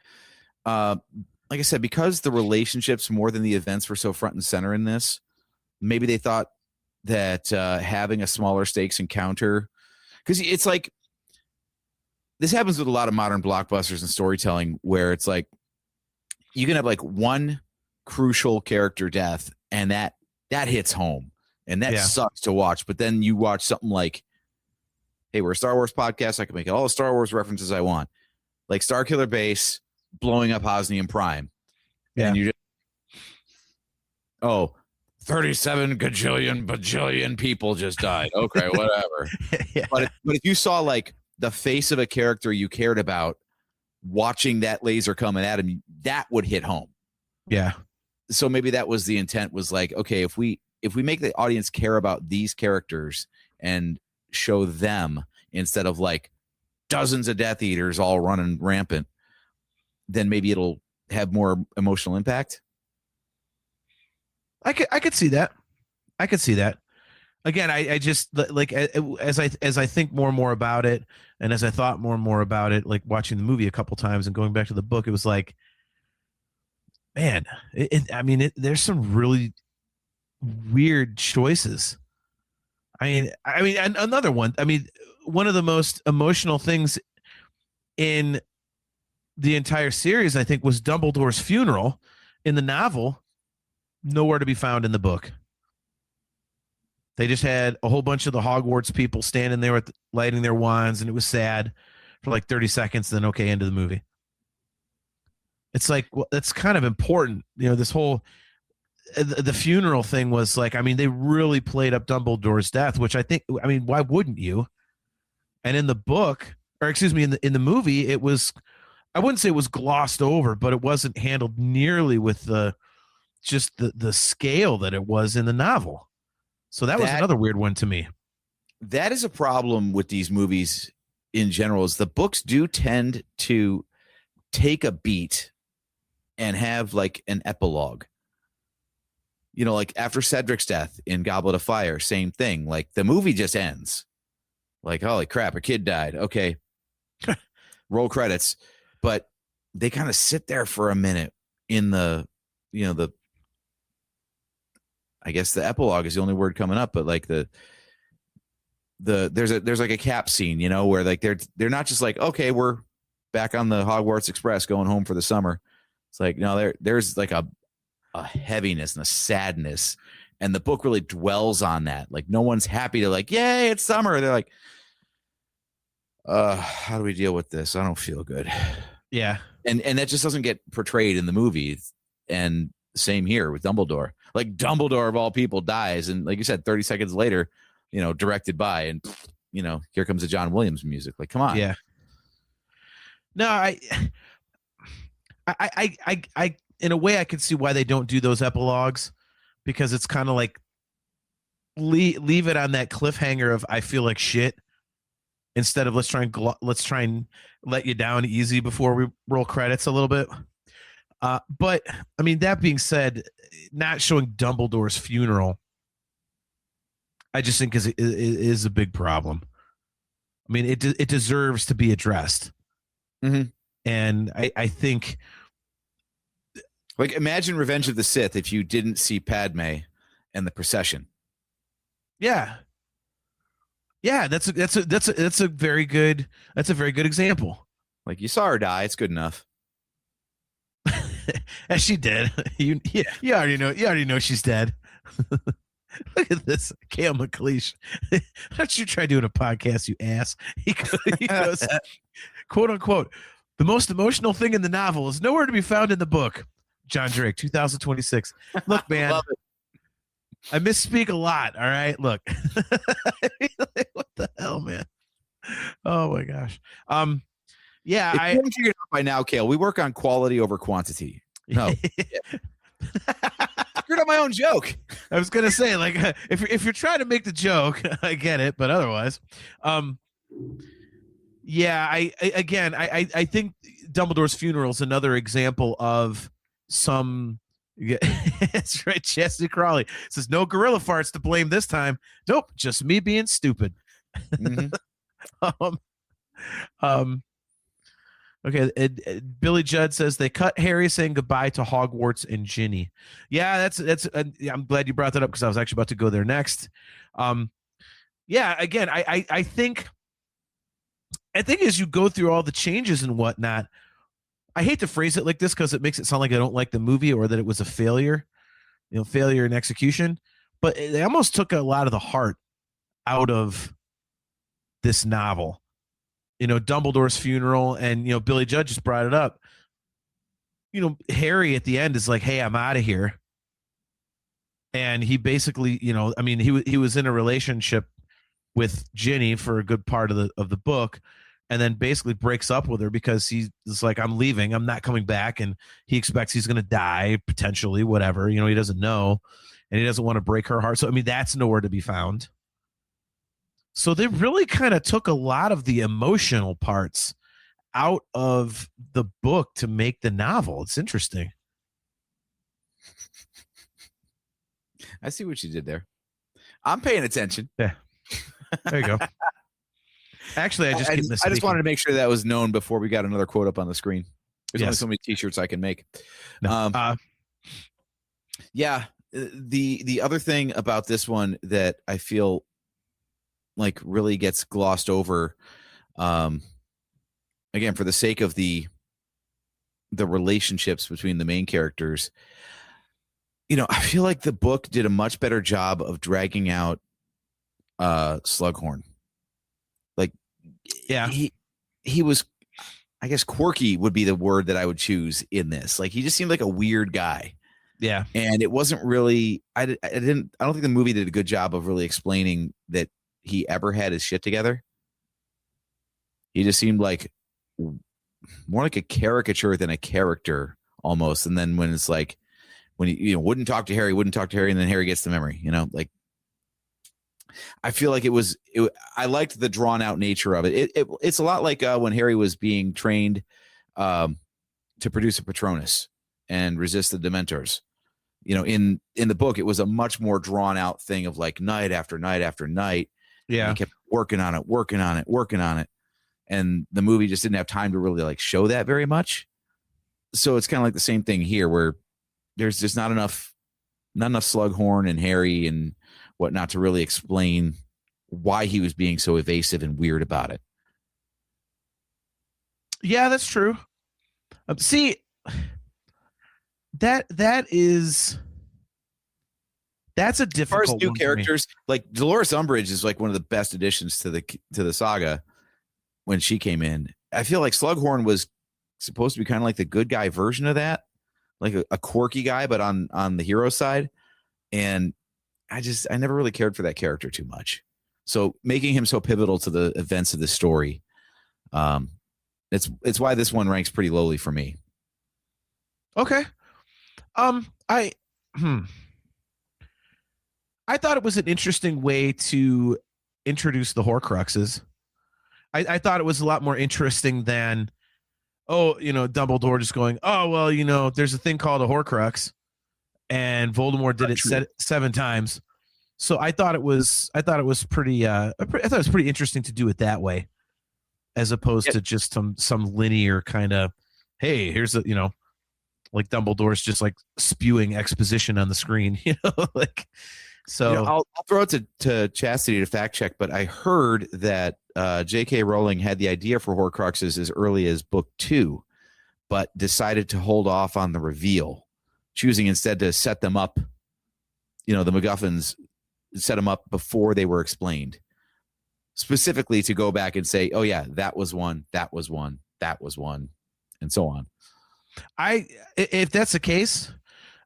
like I said, because the relationships more than the events were so front and center in this, maybe they thought that having a smaller stakes encounter, because it's like this happens with a lot of modern blockbusters and storytelling, where it's like you can have like one crucial character death, and that hits home, and that sucks to watch. But then you watch something like, hey, we're a Star Wars podcast. I can make all the Star Wars references I want, like Starkiller Base blowing up Hosnian Prime. Yeah. And you just, 37 gajillion bajillion people just died. Okay, whatever. Yeah. But if you saw like the face of a character you cared about watching that laser coming at him, that would hit home. Yeah. So maybe that was the intent, was like, okay, if we make the audience care about these characters and show them instead of like dozens of Death Eaters all running rampant, then maybe it'll have more emotional impact. I could see that. I could see that. Again, I just like, as I think more and more about it, and as I thought more and more about it, like watching the movie a couple times and going back to the book, it was like, man, there's some really weird choices. I mean, and another one. I mean, one of the most emotional things in the entire series, I think, was Dumbledore's funeral in the novel. Nowhere to be found in the book. They just had a whole bunch of the Hogwarts people standing there lighting their wands, and it was sad for like 30 seconds. Then, okay, into the movie. It's like, well, that's kind of important. This whole the funeral thing was like, I mean, they really played up Dumbledore's death, which I think, I mean, why wouldn't you? And in the book, or excuse me, in the movie, it was, I wouldn't say it was glossed over, but it wasn't handled nearly with the scale that it was in the novel. So that was another weird one to me. That is a problem with these movies in general, is the books do tend to take a beat and have like an epilogue. Like after Cedric's death in Goblet of Fire, same thing. Like the movie just ends. Like, holy crap, a kid died. Okay. Roll credits. But they kind of sit there for a minute in the I guess the epilogue is the only word coming up, but like there's like a cap scene, where like they're not just like, okay, we're back on the Hogwarts Express going home for the summer. It's like, no, there's like a heaviness and a sadness, and the book really dwells on that. Like no one's happy to like, yay, it's summer. They're like, how do we deal with this? I don't feel good. Yeah. And that just doesn't get portrayed in the movies. And same here with Dumbledore. Like Dumbledore of all people dies, and like you said, 30 seconds later, directed by, and here comes the John Williams music. Like, come on. Yeah. No, I in a way I can see why they don't do those epilogues, because it's kind of like leave it on that cliffhanger of I feel like shit, instead of let's try and let you down easy before we roll credits a little bit. But I mean, that being said, not showing Dumbledore's funeral, I just think is a big problem. I mean, it deserves to be addressed. Mm-hmm. And I think, like, imagine Revenge of the Sith if you didn't see Padme and the procession. Yeah, that's a very good example. Like, you saw her die, it's good enough. As she did. You already know she's dead. Look at this, Cale McLeish. Why don't you try doing a podcast, you ass? He goes, quote unquote, the most emotional thing in the novel is nowhere to be found in the book. John Drake, 2026. Look, man, I misspeak a lot. All right, look. What the hell, man? Oh my gosh. Yeah, I haven't figured it out by now, Cale. We work on quality over quantity. No. Screwed up my own joke. I was gonna say, like, if you're trying to make the joke, I get it, but otherwise, yeah, I think Dumbledore's funeral is another example of some. That's right. Chastity Crawley says no gorilla farts to blame this time. Nope, just me being stupid. Mm-hmm. Okay, Billy Judd says they cut Harry saying goodbye to Hogwarts and Ginny. Yeah, that's. I'm glad you brought that up, because I was actually about to go there next. Yeah, again, I think as you go through all the changes and whatnot, I hate to phrase it like this because it makes it sound like I don't like the movie or that it was a failure, failure in execution. But they almost took a lot of the heart out of this novel. Dumbledore's funeral, and Billy Judd just brought it up. Harry at the end is like, "Hey, I'm out of here," and he basically, I mean, he was in a relationship with Ginny for a good part of the book, and then basically breaks up with her because he's like, "I'm leaving, I'm not coming back," and he expects he's going to die potentially, whatever. He doesn't know, and he doesn't want to break her heart. So I mean, that's nowhere to be found. So they really kind of took a lot of the emotional parts out of the book to make the novel. It's interesting. I see what you did there. I'm paying attention. Yeah. There you go. Actually, I just wanted to make sure that was known before we got another quote up on the screen. There's only so many t-shirts I can make. No. Yeah. The other thing about this one that I feel like really gets glossed over, again, for the sake of the relationships between the main characters, I feel like the book did a much better job of dragging out Slughorn. Like, yeah, he was, I guess, quirky would be the word that I would choose in this. Like, he just seemed like a weird guy. Yeah. And it wasn't really, I don't think the movie did a good job of really explaining that he ever had his shit together. He just seemed like more like a caricature than a character almost. And then when it's like, when he wouldn't talk to Harry, and then Harry gets the memory, like, I feel like I liked the drawn out nature of it. It's a lot like when Harry was being trained to produce a Patronus and resist the Dementors. In the book, it was a much more drawn out thing of like night after night after night. Yeah. And he kept working on it. And the movie just didn't have time to really like show that very much. So it's kind of like the same thing here, where there's just not enough Slughorn and Harry and whatnot to really explain why he was being so evasive and weird about it. Yeah, that's true. See, that's a difficult. As far as new characters, like Dolores Umbridge is like one of the best additions to the saga when she came in. I feel like Slughorn was supposed to be kind of like the good guy version of that. like a quirky guy, but on the hero side. And I never really cared for that character too much. So making him so pivotal to the events of the story, it's why this one ranks pretty lowly for me. Okay. I thought it was an interesting way to introduce the Horcruxes. I thought it was a lot more interesting than, Dumbledore just going, oh, well, there's a thing called a Horcrux, and Voldemort did it 7 times. So I thought it was pretty interesting to do it that way, as opposed to just some linear kind of, hey, here's like Dumbledore's just like spewing exposition on the screen, like. So I'll throw it to Chastity to fact check, but I heard that J.K. Rowling had the idea for Horcruxes as early as book 2, but decided to hold off on the reveal, choosing instead to set them up. The MacGuffins set them up before they were explained, specifically to go back and say, "Oh yeah, that was one, that was one, that was one," and so on. If that's the case,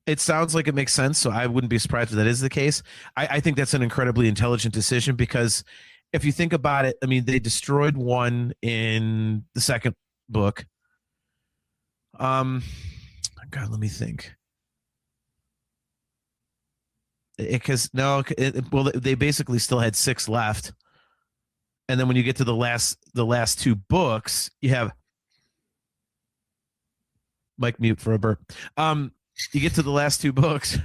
it sounds like it makes sense, so I wouldn't be surprised if that is the case. I think that's an incredibly intelligent decision, because if you think about it, I mean, they destroyed one in the second book. God, let me think. They basically still had 6 left, and then when you get to the last 2 books, you have Mike mute for a burp. You get to the last 2 books,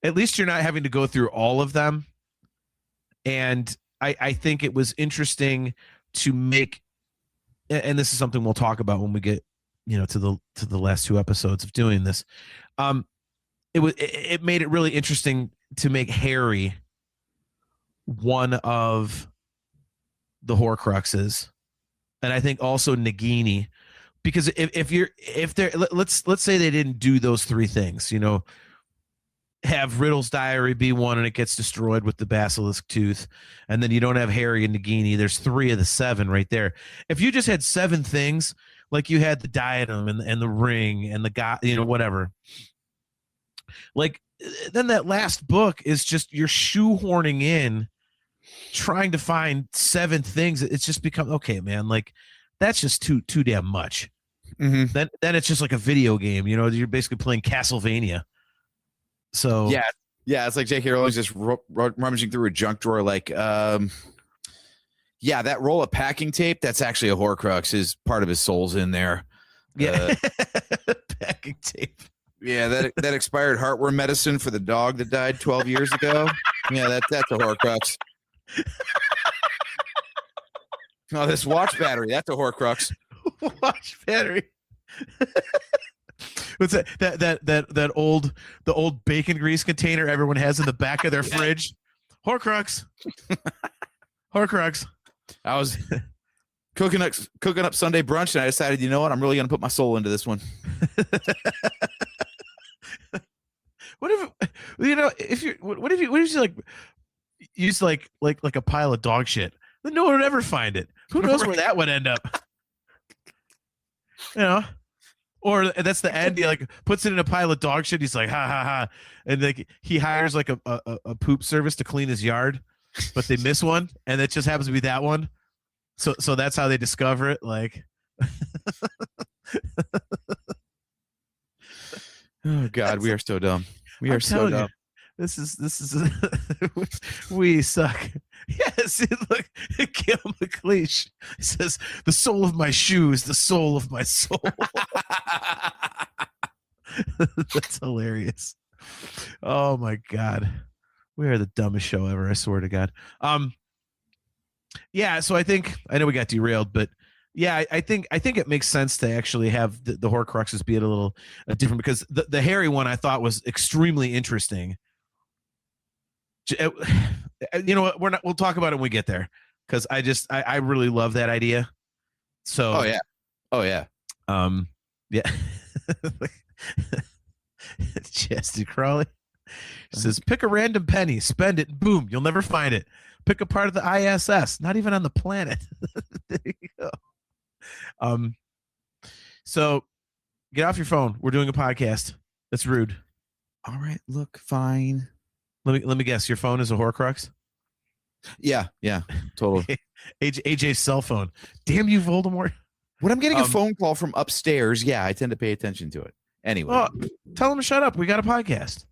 at least you're not having to go through all of them. And I think it was interesting to make, and this is something we'll talk about when we get, to the last 2 episodes of doing this. It made it really interesting to make Harry one of the Horcruxes, and I think also Nagini. Because if they're let's say they didn't do those 3 things, have Riddle's diary be one and it gets destroyed with the basilisk tooth, and then you don't have Harry and Nagini. There's 3 of the 7 right there. If you just had 7 things, like you had the diadem and the ring and the god, whatever, like, then that last book is just you're shoehorning in, trying to find 7 things. It's just become, okay, man, like, that's just too damn much. Mm-hmm. Then it's just like a video game. You're basically playing Castlevania. So yeah, it's like J.K. Rowling's just rummaging through a junk drawer, like, that roll of packing tape, that's actually a Horcrux. His part of his soul's in there. Yeah, packing tape. Yeah, that expired heartworm medicine for the dog that died 12 years ago. Yeah, that's a Horcrux. Oh, this watch battery, that's a Horcrux. Watch battery. What's that old bacon grease container everyone has in the back of their fridge? Horcrux. Horcrux. I was cooking up Sunday brunch, and I decided, you know what, I'm really gonna put my soul into this one. What if you like use like a pile of dog shit? Then no one would ever find it. Who knows where that would end up? Or that's the end. He like puts it in a pile of dog shit. He's like, ha ha ha, and like he hires like a poop service to clean his yard, but they miss one, and it just happens to be that one. So that's how they discover it. Like, oh God, we are so dumb. We are so dumb. This is we suck. Yes, look, Gail McLeish says, "The sole of my shoes, the soul of my soul." That's hilarious. Oh my God, we are the dumbest show ever. I swear to God. Yeah. So I know we got derailed, but yeah, I think it makes sense to actually have the Horcruxes be a little different, because the Harry one I thought was extremely interesting. You know what? We'll talk about it when we get there, because I really love that idea. So oh yeah. Yeah. Chastity Crawley says, pick a random penny, spend it, boom, you'll never find it. Pick a part of the ISS, not even on the planet. There you go. So get off your phone. We're doing a podcast. That's rude. All right, look, fine. Let me guess. Your phone is a Horcrux. Yeah, totally. AJ's cell phone. Damn you, Voldemort. When I'm getting a phone call from upstairs, yeah, I tend to pay attention to it. Anyway, Well, tell them to shut up. We got a podcast.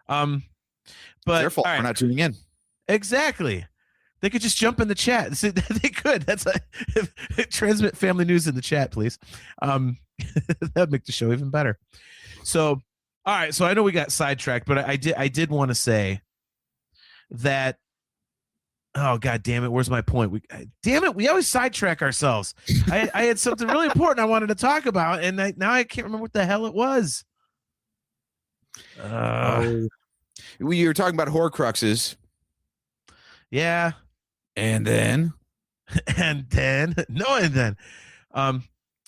But their fault for not tuning in. Exactly. They could just jump in the chat. They could. That's transmit family news in the chat, please. That'd make the show even better. So, all right. So I know we got sidetracked, but I did want to say that. Oh God damn it! Where's my point? We always sidetrack ourselves. I had something really important I wanted to talk about, and now I can't remember what the hell it was. You were talking about Horcruxes. Yeah. And then it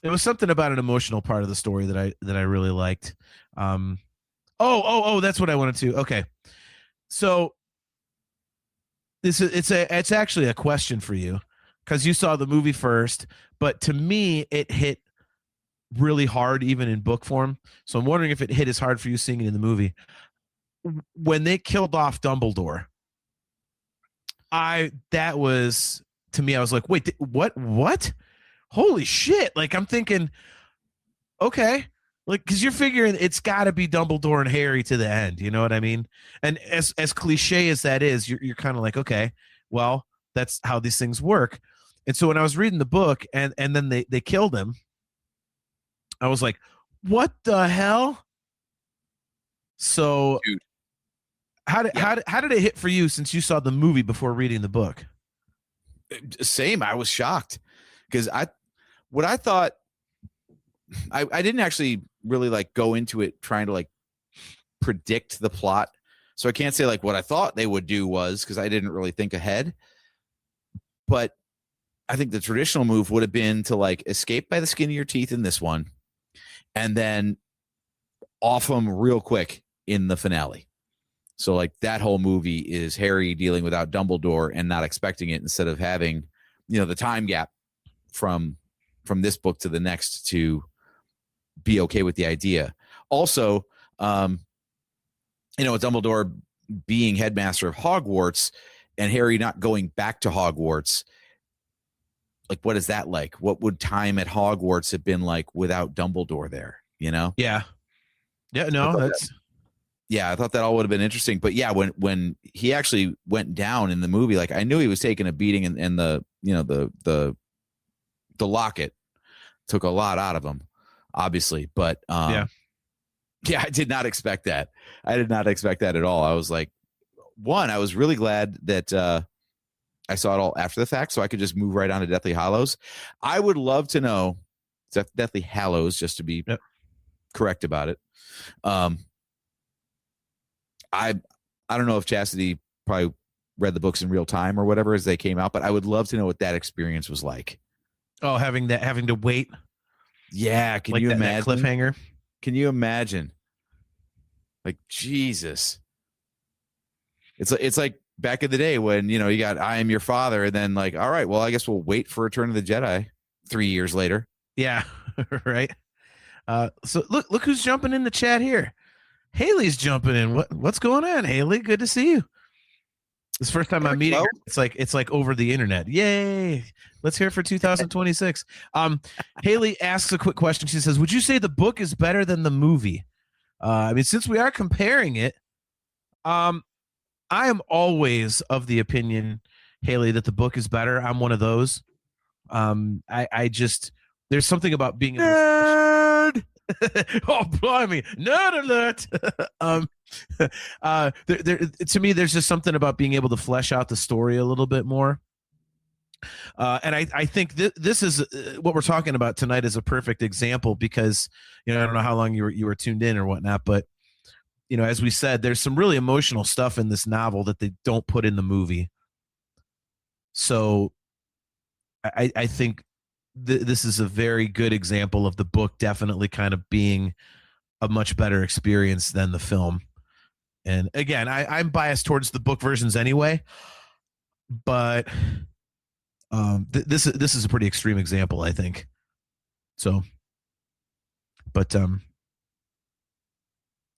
was something about an emotional part of the story that I really liked. That's what I wanted to. Okay. So it's actually a question for you because you saw the movie first, but to me it hit really hard even in book form. So I'm wondering if it hit as hard for you seeing it in the movie. When they killed off Dumbledore, that was, to me, I was like, wait, what? Holy shit. Like, I'm thinking, okay, like, because you're figuring it's got to be Dumbledore and Harry to the end. You know what I mean? And as cliche as that is, you're kind of like, okay, well, that's how these things work. And so when I was reading the book and then they killed him, I was like, what the hell? So Dude. how did it hit for you since you saw the movie before reading the book? Same. I was shocked because I thought I didn't actually really like go into it trying to like predict the plot. So I can't say like what I thought they would do was because I didn't really think ahead. But I think the traditional move would have been to like escape by the skin of your teeth in this one and then off them real quick in the finale. So like that whole movie is Harry dealing without Dumbledore and not expecting it instead of having, the time gap from this book to the next to be okay with the idea. Also, Dumbledore being headmaster of Hogwarts and Harry not going back to Hogwarts. Like, what is that like? What would time at Hogwarts have been like without Dumbledore there? Yeah. Yeah. No, I thought that all would have been interesting. But yeah, when he actually went down in the movie, like I knew he was taking a beating and the locket took a lot out of him, obviously. But I did not expect that. I did not expect that at all. I was like, I was really glad that I saw it all after the fact, so I could just move right on to Deathly Hallows. I would love to know Deathly Hallows, just to be correct about it. I don't know if Chastity probably read the books in real time or whatever as they came out, but I would love to know what that experience was like. Oh, having to wait. Yeah, can you imagine that cliffhanger? Can you imagine? Like Jesus, it's like back in the day when you got I Am Your Father, and then like, all right, well, I guess we'll wait for Return of the Jedi 3 years later. Yeah, right. So look who's jumping in the chat here. Haley's jumping in. What's going on, Haley? Good to see you. This is the first time I'm meeting her. It's like over the internet. Yay. Let's hear it for 2026. Haley asks a quick question. She says, would you say the book is better than the movie? Since we are comparing it, I am always of the opinion, Haley, that the book is better. I'm one of those. I just, there's something about being nerd. Oh, blimey, nerd alert. To me, there's just something about being able to flesh out the story a little bit more. And I think this is what we're talking about tonight is a perfect example because, I don't know how long you were tuned in or whatnot, but, as we said, there's some really emotional stuff in this novel that they don't put in the movie. So I think this is a very good example of the book definitely kind of being a much better experience than the film. And again, I'm biased towards the book versions anyway, but this is a pretty extreme example, I think. So, but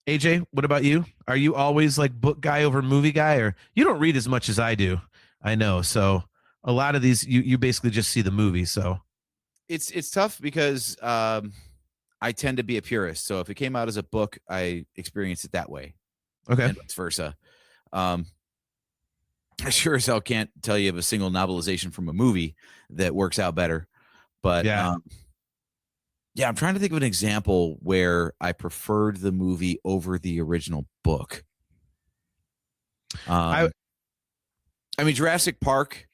AJ, what about you? Are you always like book guy over movie guy, or you don't read as much as I do? I know. So a lot of these, you basically just see the movie. So It's tough because I tend to be a purist. So if it came out as a book, I experience it that way, okay, and vice versa. I sure as hell can't tell you of a single novelization from a movie that works out better. But yeah, yeah, I'm trying to think of an example where I preferred the movie over the original book. I mean, Jurassic Park.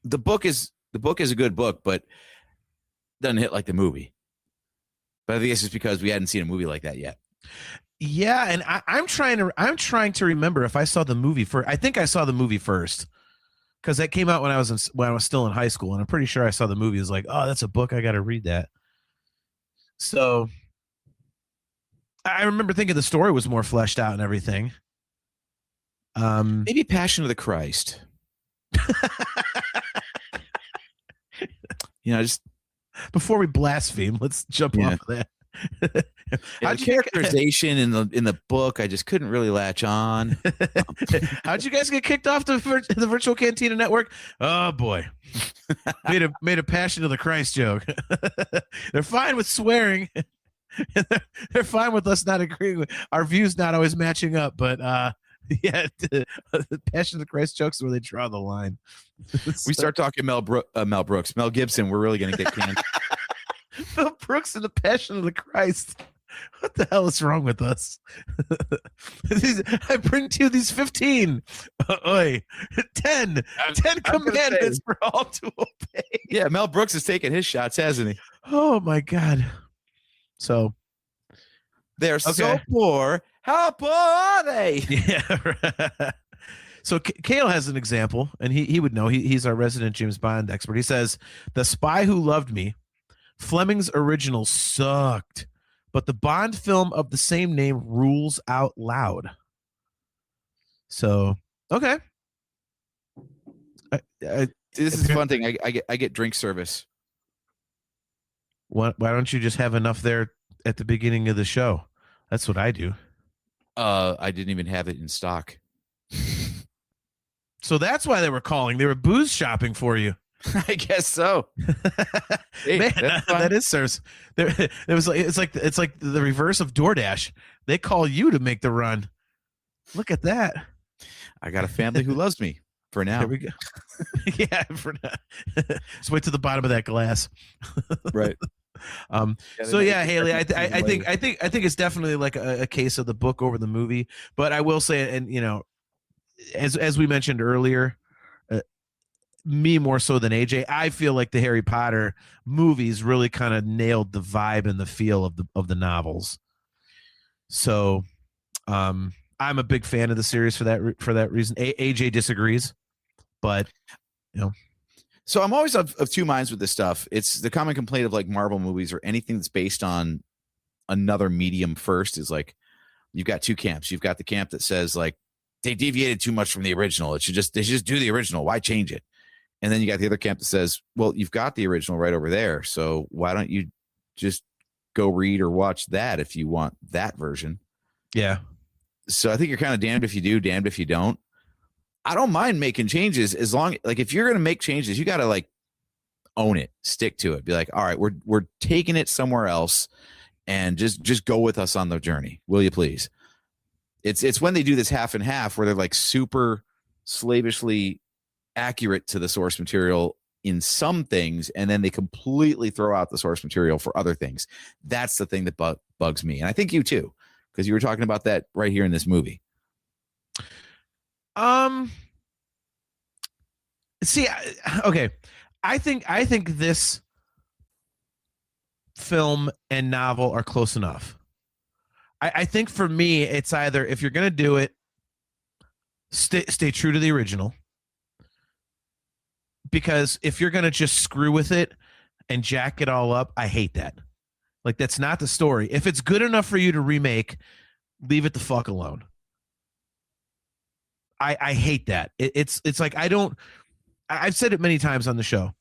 The book is a good book, but doesn't hit like the movie. But I think it's just because we hadn't seen a movie like that yet. yeah, and I'm trying to remember if I saw the movie first. I think I saw the movie first because that came out when I was still in high school, and I'm pretty sure I saw the movie. It was like, oh, that's a book. I got to read that. So I remember thinking the story was more fleshed out and everything. Maybe Passion of the Christ. Just before we blaspheme, let's jump off of that. The characterization in the book, I just couldn't really latch on. How'd you guys get kicked off the Virtual Cantina Network? Oh boy, made a Passion of the Christ joke. They're fine with swearing. They're fine with us not agreeing with our views, not always matching up. But yeah, the Passion of the Christ jokes are where they draw the line. We start talking Mel Brooks, Mel Gibson. We're really going to get canned. Mel Brooks and the Passion of the Christ. What the hell is wrong with us? I bring to you these 15. 10 commandments for all to obey. Yeah, Mel Brooks has taken his shots, hasn't he? Oh my God. So they're so poor. How poor are they? Yeah. So Kale has an example, and he would know. He's our resident James Bond expert. He says, "The Spy Who Loved Me, Fleming's original sucked, but the Bond film of the same name rules out loud." So, okay. This is a fun thing. I get drink service. Why don't you just have enough there at the beginning of the show? That's what I do. I didn't even have it in stock. So that's why they were calling. They were booze shopping for you. I guess so. Hey, Man, that is service. It's like the reverse of DoorDash. They call you to make the run. Look at that. I got a family who loves me for now. There we go. Yeah, for now. Just wait to the bottom of that glass. Right. So yeah, Haley, I think it's definitely like a case of the book over the movie. But I will say, and as we mentioned earlier, me more so than AJ, I feel like the Harry Potter movies really kind of nailed the vibe and the feel of the novels. So I'm a big fan of the series for that reason. AJ disagrees, but So I'm always of two minds with this stuff. It's the common complaint of like Marvel movies or anything that's based on another medium first is like, you've got two camps. You've got the camp that says like they deviated too much from the original. They should just do the original. Why change it? And then you got the other camp that says, well, you've got the original right over there. So why don't you just go read or watch that if you want that version? yeah. So I think you're kind of damned if you do, damned if you don't. I don't mind making changes as long like if you're going to make changes, you got to like own it, stick to it. Be like, all right, we're taking it somewhere else and just go with us on the journey. Will you please? It's when they do this half and half where they're like super slavishly accurate to the source material in some things and then they completely throw out the source material for other things. That's the thing that bugs me. And I think you too, because you were talking about that right here in this movie. See, okay. I think this film and novel are close enough. I think for me, it's either if you're going to do it, stay true to the original. Because if you're going to just screw with it and jack it all up, I hate that. Like, that's not the story. If it's good enough for you to remake, leave it the fuck alone. I hate that. It's like I've said it many times on the show.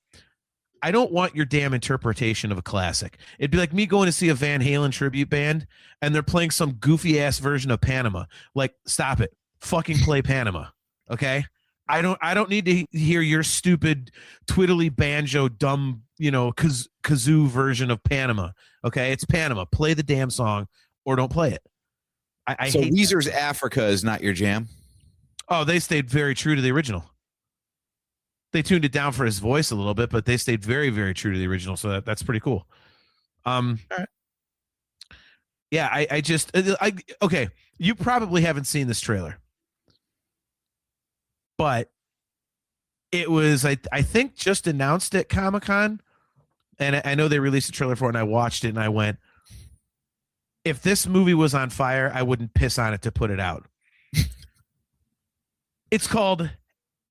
I don't want your damn interpretation of a classic. It'd be like me going to see a Van Halen tribute band and they're playing some goofy ass version of Panama. Like, stop it. Fucking play Panama. Okay? I don't need to hear your stupid twiddly banjo dumb, kazoo version of Panama. Okay? It's Panama. Play the damn song or don't play it. I so hate Weezer's that. Africa is not your jam? Oh, they stayed very true to the original. They tuned it down for his voice a little bit, but they stayed very, very true to the original. So that's pretty cool. All right. Yeah, okay. You probably haven't seen this trailer, but it was, I think, just announced at Comic-Con, and I know they released a trailer for it, and I watched it, and I went, if this movie was on fire, I wouldn't piss on it to put it out. It's called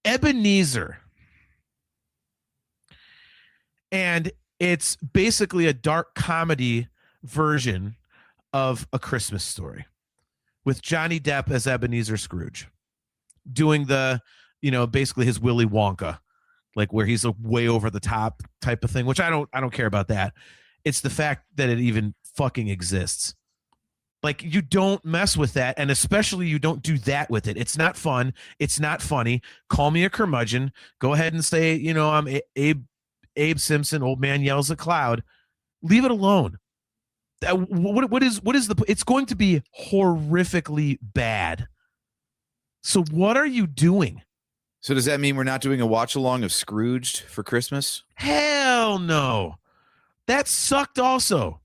Ebenezer. And it's basically a dark comedy version of A Christmas Story with Johnny Depp as Ebenezer Scrooge doing the, basically his Willy Wonka, like where he's a way over the top type of thing, which I don't care about that. It's the fact that it even fucking exists. Like, you don't mess with that, and especially you don't do that with it. It's not fun. It's not funny. Call me a curmudgeon. Go ahead and say, I'm Abe Simpson, old man yells at cloud. Leave it alone. What is the? It's going to be horrifically bad. So what are you doing? So does that mean we're not doing a watch along of Scrooged for Christmas? Hell no. That sucked also.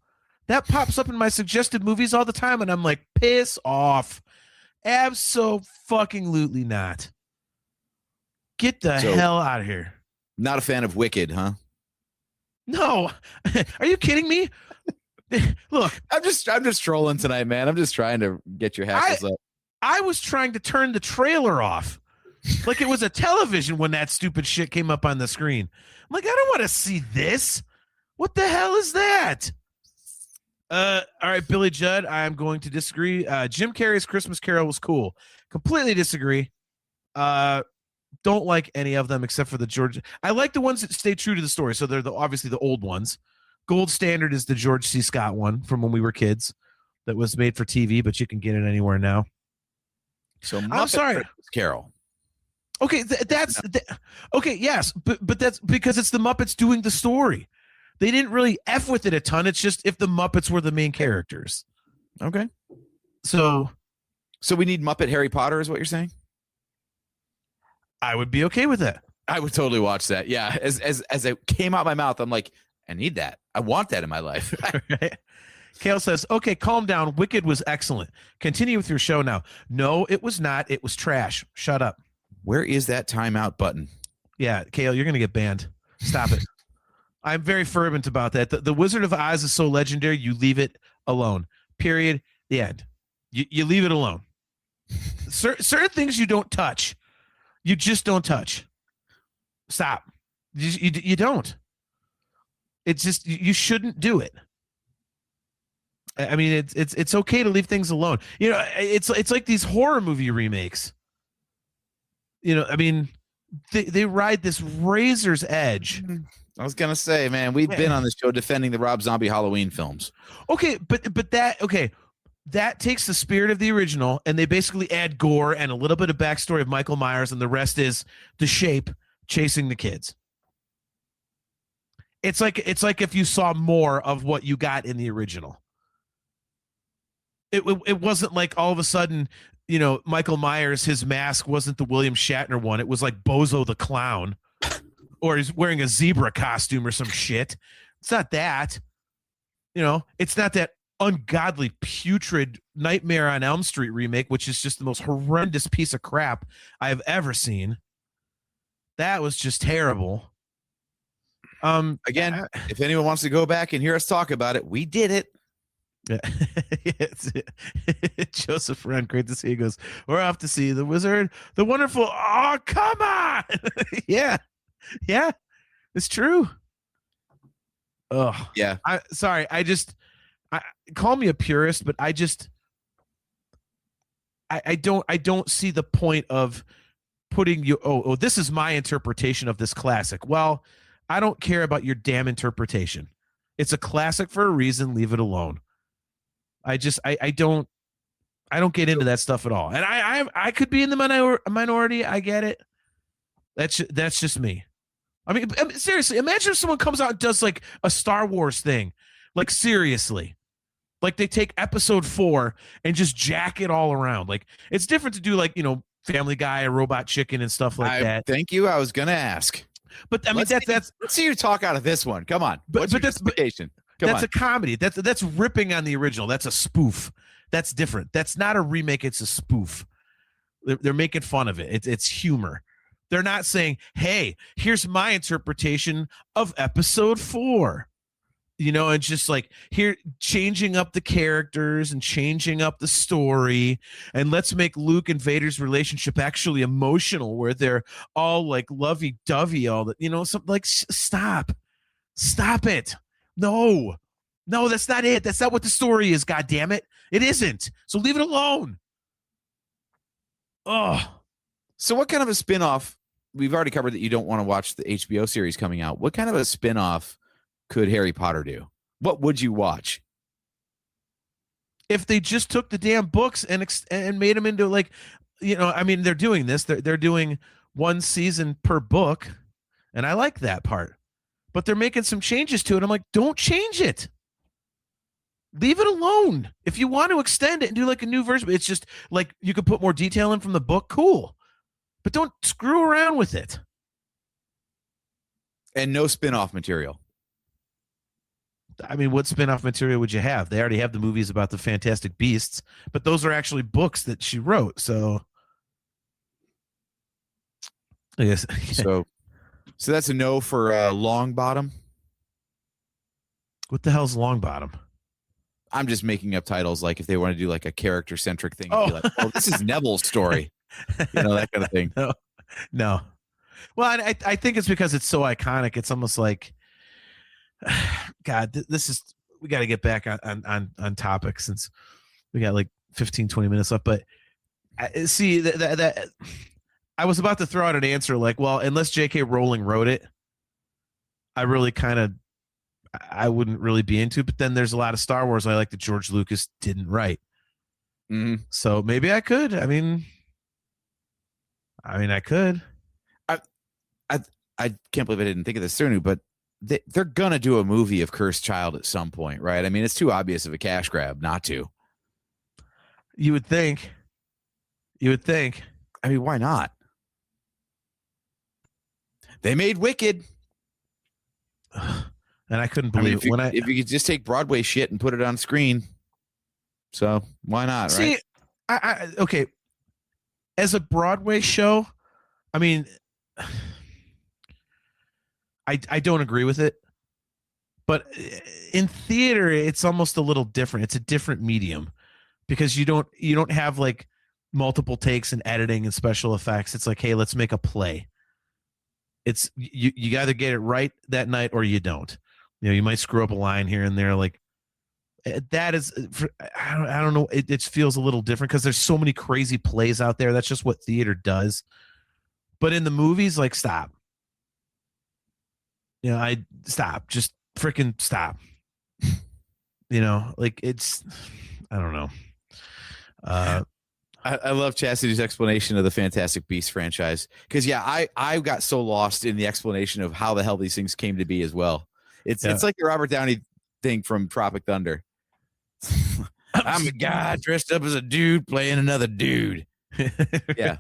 That pops up in my suggested movies all the time, and I'm like, piss off. Abso-fucking-lutely not. Get the hell out of here. Not a fan of Wicked, huh? No. Are you kidding me? Look, I'm just trolling tonight, man. I'm just trying to get your hackles up. I was trying to turn the trailer off. Like it was a television when that stupid shit came up on the screen. I'm like, I don't want to see this. What the hell is that? All right, Billy Judd, I'm going to disagree. Jim Carrey's Christmas Carol was cool. Completely disagree. Don't like any of them except for the George. I like the ones that stay true to the story. So they're obviously the old ones. Gold standard is the George C. Scott one from when we were kids that was made for TV, but you can get it anywhere now. So I'm sorry. Christmas Carol. Okay, okay, yes, but that's because it's the Muppets doing the story. They didn't really F with it a ton. It's just if the Muppets were the main characters. Okay. So we need Muppet Harry Potter is what you're saying? I would be okay with that. I would totally watch that. Yeah. As it came out my mouth, I'm like, I need that. I want that in my life. Right? Kale says, okay, calm down. Wicked was excellent. Continue with your show now. No, it was not. It was trash. Shut up. Where is that timeout button? Yeah, Kale, you're going to get banned. Stop it. I'm very fervent about that. The Wizard of Oz is so legendary, you leave it alone. Period. The end. You leave it alone. Certain things you don't touch. You just don't touch. Stop. You don't. It's just you shouldn't do it. I mean, it's okay to leave things alone. It's like these horror movie remakes. I mean, they ride this razor's edge. I was gonna say, man, we've been on the show defending the Rob Zombie Halloween films. Okay, but that takes the spirit of the original, and they basically add gore and a little bit of backstory of Michael Myers, and the rest is the Shape chasing the kids. It's like if you saw more of what you got in the original. It wasn't like all of a sudden, Michael Myers, his mask wasn't the William Shatner one. It was like Bozo the Clown, or he's wearing a zebra costume or some shit. It's not that. It's not that ungodly, putrid Nightmare on Elm Street remake, which is just the most horrendous piece of crap I've ever seen. That was just terrible. Again, if anyone wants to go back and hear us talk about it, we did it. Yeah. Joseph Wren, great to see you. He goes, we're off to see the wizard, the wonderful. Oh, come on. Yeah, it's true. Oh yeah. Sorry. Call me a purist, but I don't see the point of putting you. Oh, this is my interpretation of this classic. Well, I don't care about your damn interpretation. It's a classic for a reason. Leave it alone. I don't get into that stuff at all. And I could be in the minority. I get it. That's just me. I mean, seriously, imagine if someone comes out and does like a Star Wars thing. Like, seriously. Like, they take episode 4 and just jack it all around. Like, it's different to do, like, Family Guy or Robot Chicken and stuff like that. Thank you. I was going to ask. But, I mean, let's see you talk out of this one. Come on. What's your justification? That's a comedy. That's ripping on the original. That's a spoof. That's different. That's not a remake. It's a spoof. They're making fun of it. It's humor. They're not saying, hey, here's my interpretation of episode 4. And just like here, changing up the characters and changing up the story. And let's make Luke and Vader's relationship actually emotional, where they're all like lovey-dovey, all that, something like, stop it. No, that's not it. That's not what the story is. God damn it. It isn't. So leave it alone. Oh, so what kind of a spinoff? We've already covered that you don't want to watch the HBO series coming out. What kind of a spinoff could Harry Potter do? What would you watch? If they just took the damn books and made them into like, I mean, they're doing this. They're doing one season per book, and I like that part. But they're making some changes to it. I'm like, don't change it. Leave it alone. If you want to extend it and do like a new version, it's just like you could put more detail in from the book. Cool. But don't screw around with it. And no spin-off material. I mean, what spin-off material would you have? They already have the movies about the Fantastic Beasts, but those are actually books that she wrote. So I guess. So that's a no for Longbottom. What the hell's Longbottom? I'm just making up titles, like if they want to do like a character-centric thing. Be like, oh, this is Neville's story. That kind of thing. No. Well, I think it's because it's so iconic. It's almost like, God, we got to get back on topic since we got like 15, 20 minutes left. But see that I was about to throw out an answer like, well, unless J.K. Rowling wrote it, I wouldn't really be into. But then there's a lot of Star Wars I like that George Lucas didn't write. Mm-hmm. So maybe I could. I mean, I could. I can't believe I didn't think of this sooner, but they're gonna do a movie of Cursed Child at some point, right? I mean, it's too obvious of a cash grab not to. You would think. I mean, why not? They made Wicked, and I couldn't believe it if you could just take Broadway shit and put it on screen. So why not? See, right? Okay. As a Broadway show, I mean, I don't agree with it, but in theater, it's almost a little different. It's a different medium because you don't have like multiple takes and editing and special effects. It's like, hey, let's make a play. It's you either get it right that night or you don't. You might screw up a line here and there. Like that is, I don't know. It feels a little different because there's so many crazy plays out there. That's just what theater does. But in the movies, like, stop. Just freaking stop. Like it's, I don't know. I love Chastity's explanation of the Fantastic Beasts franchise because I got so lost in the explanation of how the hell these things came to be as well. It's like the Robert Downey thing from Tropic Thunder. I'm a guy dressed up as a dude playing another dude. Yeah.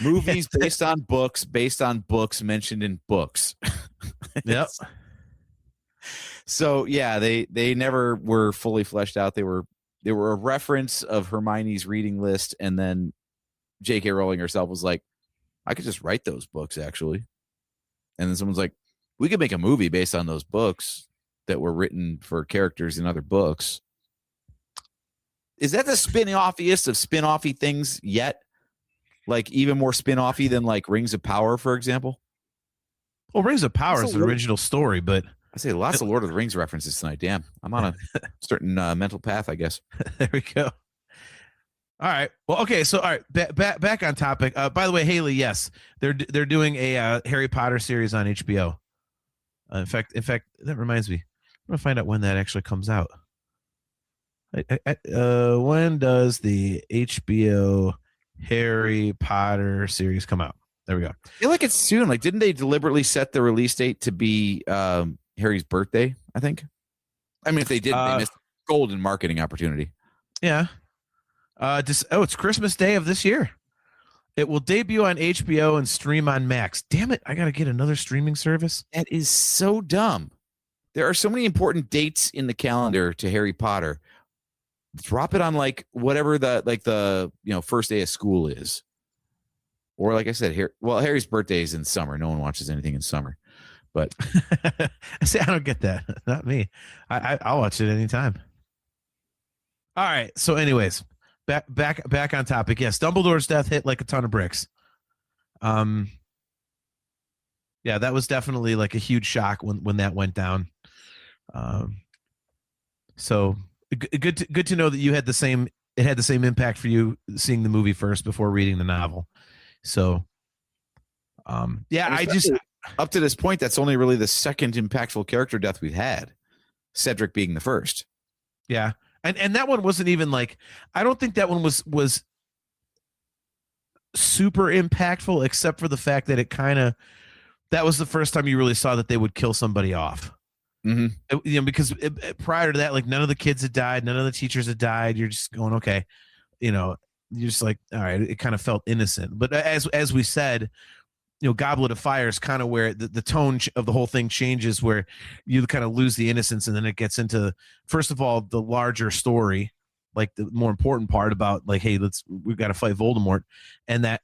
Movies based on books mentioned in books. Yep. So yeah, they never were fully fleshed out. They were a reference of Hermione's reading list, and then J.K. Rowling herself was like, I could just write those books actually. And then someone's like, we could make a movie based on those books that were written for characters in other books. Is that the spin-offiest of spin-offy things yet? Like even more spin-offy than like Rings of Power, for example? Well, Rings of Power is the original story, but I say lots of Lord of the Rings references tonight. Damn, I'm on a certain mental path, I guess. There we go. All right. Well, okay. So, all right, back on topic. By the way, Haley, yes, they're doing a Harry Potter series on HBO. In fact, that reminds me. I'm gonna find out when that actually comes out. When does the HBO Harry Potter series come out? There we go. I feel like it's soon. Like, didn't they deliberately set the release date to be Harry's birthday? I think. I mean, if they didn't, they missed a golden marketing opportunity. Yeah. It's Christmas Day of this year. It will debut on HBO and stream on Max. Damn it! I gotta get another streaming service. That is so dumb. There are so many important dates in the calendar to Harry Potter. Drop it on like whatever the first day of school is, or like I said, Harry's birthday is in summer. No one watches anything in summer, but see, I don't get that. Not me. I'll watch it anytime. All right. So, anyways, back on topic. Yes, Dumbledore's death hit like a ton of bricks. Yeah, that was definitely like a huge shock when that went down. So good to know that you had the same. It had the same impact for you seeing the movie first before reading the novel. So, yeah, I just up to this point, that's only really the second impactful character death we've had. Cedric being the first. Yeah, and that one wasn't even like, I don't think that one was super impactful, except for the fact that that was the first time you really saw that they would kill somebody off. Mm-hmm. Because prior to that, like, none of the kids had died, none of the teachers had died. You're just going, okay, you're just like, all right. It kind of felt innocent, but as we said, Goblet of Fire is kind of where the tone of the whole thing changes, where you kind of lose the innocence, and then it gets into, first of all, the larger story, like the more important part about like, hey, we've got to fight Voldemort, and the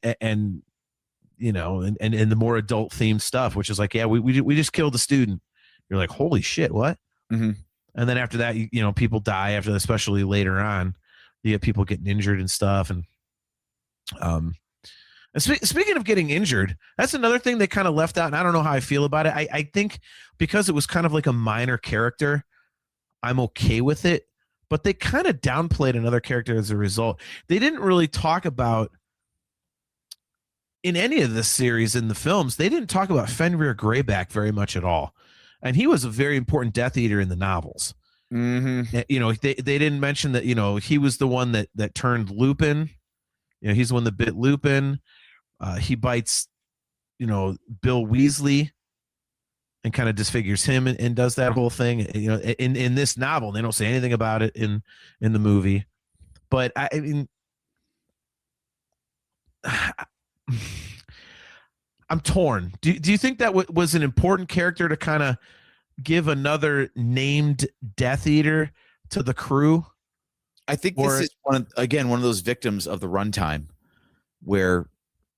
more adult themed stuff, which is like, yeah, we just killed a student. You're like, holy shit, what? Mm-hmm. And then after that, people die after that, especially later on. You get people getting injured and stuff. And speaking of getting injured, that's another thing they kind of left out, and I don't know how I feel about it. I think because it was kind of like a minor character, I'm okay with it. But they kind of downplayed another character as a result. They didn't really talk about, in any of this series in the films, they didn't talk about Fenrir Greyback very much at all. And he was a very important Death Eater in the novels. Mm-hmm. They didn't mention that, he was the one that turned Lupin. He's the one that bit Lupin. He bites, Bill Weasley and kind of disfigures him and does that whole thing. In this novel, they don't say anything about it in the movie. But I mean, I'm torn. Do you think that was an important character to kind of give another named Death Eater to the crew? I think this is one of those victims of the runtime where,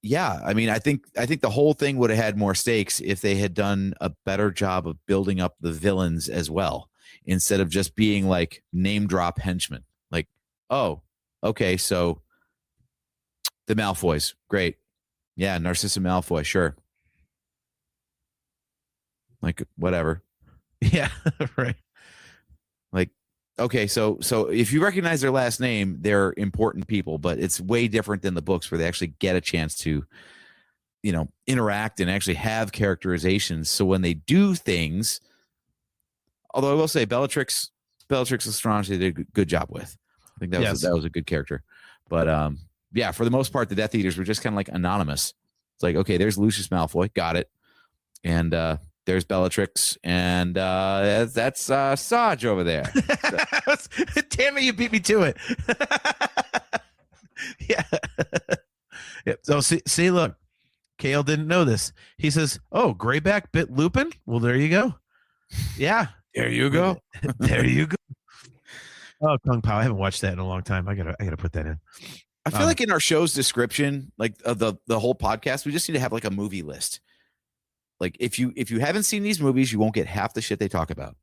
yeah, I mean, I think the whole thing would have had more stakes if they had done a better job of building up the villains as well, instead of just being like name drop henchmen. Like, oh, okay, so the Malfoys, great. Yeah, Narcissa Malfoy, sure. Like, whatever. Yeah, right. Like, okay, so if you recognize their last name, they're important people, but it's way different than the books where they actually get a chance to, interact and actually have characterizations. So when they do things, although I will say Bellatrix Lestrange they did a good job with. I think that was a good character. But yeah, for the most part, the Death Eaters were just kind of like anonymous. It's like, okay, there's Lucius Malfoy, got it, and there's Bellatrix, and that's Sarge over there. Damn it, you beat me to it. Yeah. Yep. So see, look, Kale didn't know this. He says, "Oh, Greyback bit Lupin." Well, there you go. Yeah, there you go. There you go. Oh, Kung Pao. I haven't watched that in a long time. I gotta put that in. I feel like in our show's description, like of the whole podcast, we just need to have like a movie list. Like if you haven't seen these movies, you won't get half the shit they talk about.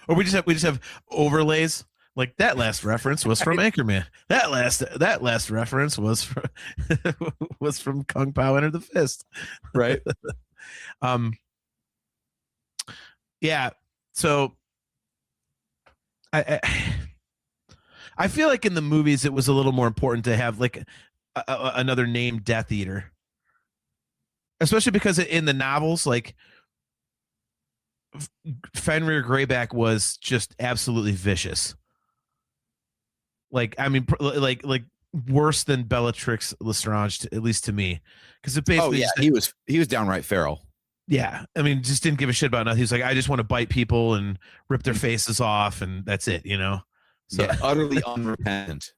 Or we just have overlays. Like that last reference was from Anchorman. That last reference was from Kung Pao Enter the Fist. Right. Yeah. So I feel like in the movies it was a little more important to have like another named Death Eater. especially because in the novels, like Fenrir Greyback was just absolutely vicious. Like, I mean, like worse than Bellatrix Lestrange, at least to me, because it basically. Oh yeah, he was downright feral. Yeah, I mean, just didn't give a shit about nothing. He's like, I just want to bite people and rip their faces off, and that's it, you know. So yeah, utterly unrepentant.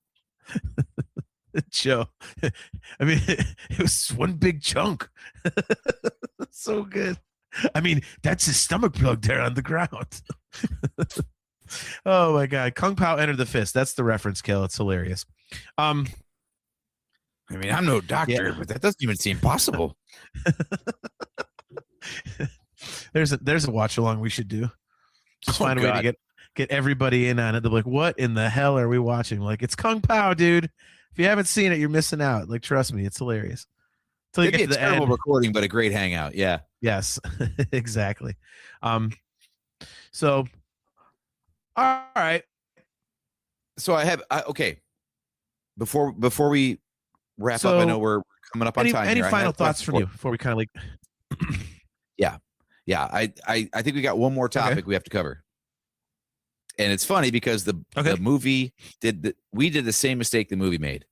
Joe, I mean, it was one big chunk. So good. I mean, that's his stomach plug there on the ground. Oh my god, Kung Pao entered the fist. That's the reference, Kill. It's hilarious. I mean, I'm no doctor, but that doesn't even seem possible. There's a watch along we should do. Just find a way to get everybody in on it. They're like, what in the hell are we watching? Like, it's Kung Pao, dude. If you haven't seen it, you're missing out. Like, trust me, it's hilarious. Until you It'd get be to a the terrible end. recording, but a great hangout. Yeah. Yes, exactly. So, all right. So okay. Before we wrap up, I know we're coming up on time. Any here. final thoughts from you before we kind of like? Yeah. I think we got one more topic we have to cover. And it's funny because the movie we did the same mistake the movie made,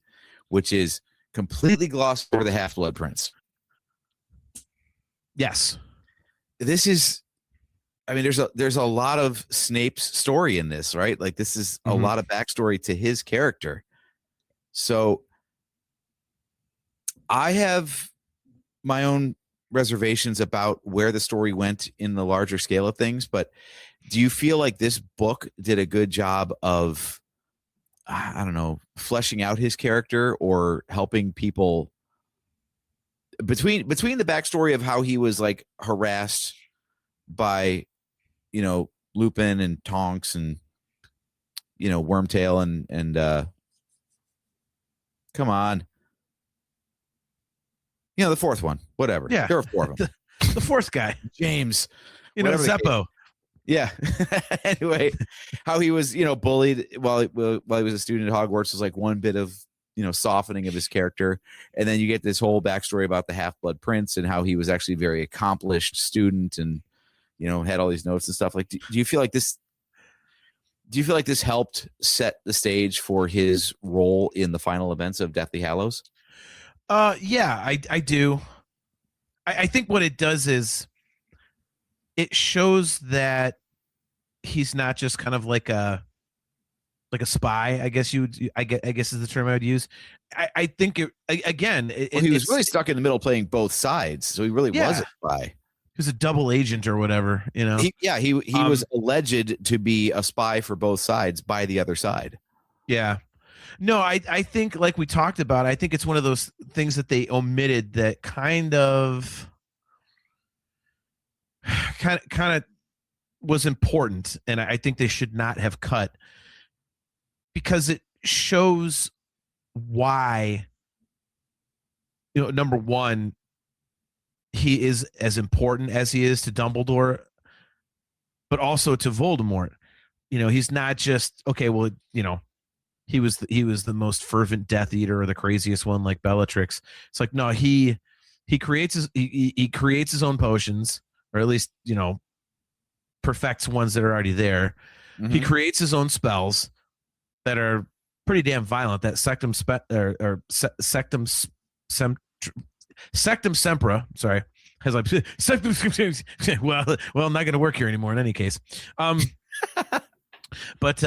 which is completely glossed over the Half-Blood Prince. Yes. This is, I mean, there's a lot of Snape's story in this, right? Like, this is a lot of backstory to his character. So I have my own reservations about where the story went in the larger scale of things, but do you feel like this book did a good job of, I don't know, fleshing out his character or helping people between the backstory of how he was like harassed by, you know, Lupin and Tonks and, you know, Wormtail and come on, you know, the fourth one, whatever. Yeah, there were four of them. The fourth guy, James, you know, Zeppo. Yeah. Anyway, how he was, you know, bullied while he was a student at Hogwarts was like one bit of, you know, softening of his character. And then you get this whole backstory about the Half-Blood Prince and how he was actually a very accomplished student and, you know, had all these notes and stuff. Like, do you feel like this helped set the stage for his role in the final events of Deathly Hallows? Yeah, I do. I think what it does is it shows that he's not just kind of like a spy. I guess I guess is the term I would use. I think it again. He was really stuck in the middle, playing both sides, so he really was a spy. He was a double agent or whatever, you know. He was alleged to be a spy for both sides by the other side. Yeah. No, I think, like we talked about, I think it's one of those things that they omitted that kind of was important, and I think they should not have cut, because it shows why, you know, number one, he is as important as he is to Dumbledore, but also to Voldemort. You know, he's not just, okay, well, you know, he was the most fervent Death Eater or the craziest one like Bellatrix. It's like, no, he creates his own potions, or at least, you know, perfects ones that are already there. Mm-hmm. He creates his own spells that are pretty damn violent. That Sectum Sempra, sorry, has like well, not going to work here anymore in any case. But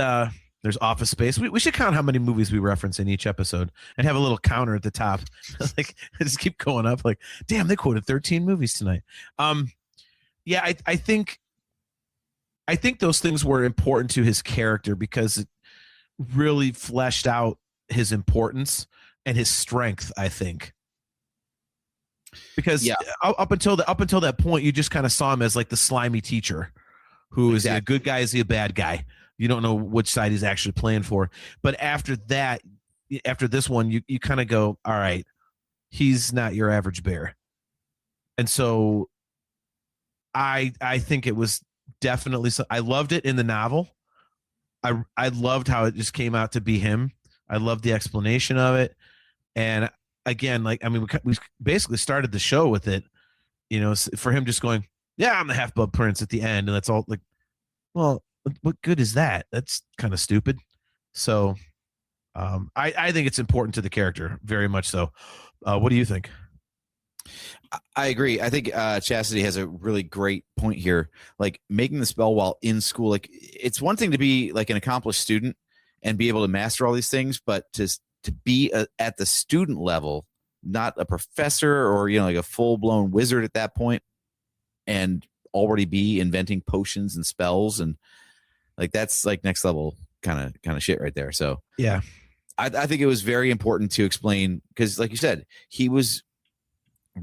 there's Office Space. We should count how many movies we reference in each episode and have a little counter at the top. Like, just keep going up. Like, damn, they quoted 13 movies tonight. Yeah, I think those things were important to his character because it really fleshed out his importance and his strength, I think. Because up until that point, you just kind of saw him as like the slimy teacher who is he a good guy, is he a bad guy? You don't know which side he's actually playing for. But after that, after this one, you kind of go, all right, he's not your average bear. And so I think it was definitely, I loved it in the novel. I loved how it just came out to be him. I loved the explanation of it. And again, like, I mean, we basically started the show with it. for him just going, yeah, I'm the Half-Blood Prince at the end, and that's all. Like, well, what good is that? That's kind of stupid. So, I think it's important to the character, very much so. What do you think? I agree. I think Chastity has a really great point here. Like making the spell while in school, like it's one thing to be like an accomplished student and be able to master all these things, but to be at the student level, not a professor or like a full blown wizard at that point, and already be inventing potions and spells, and like that's like next level kind of shit right there. So yeah, I think it was very important to explain, because like you said, he was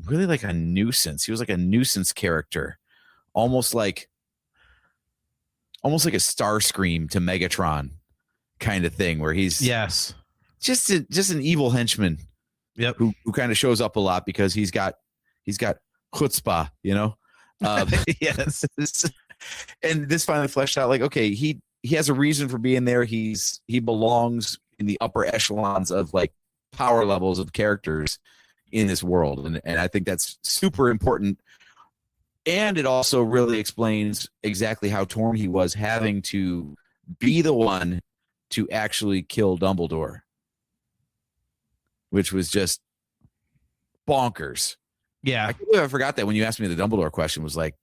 really like a nuisance. He was like a nuisance character, almost like a Starscream to Megatron kind of thing, where he's just an evil henchman. Yep. Who kind of shows up a lot because he's got chutzpah, Yes. And this finally fleshed out like, okay, he has a reason for being there. He belongs in the upper echelons of like power levels of characters in this world, and I think that's super important. And it also really explains exactly how torn he was having to be the one to actually kill Dumbledore, which was just bonkers. Yeah. I can't believe I forgot that when you asked me the Dumbledore question. Was like,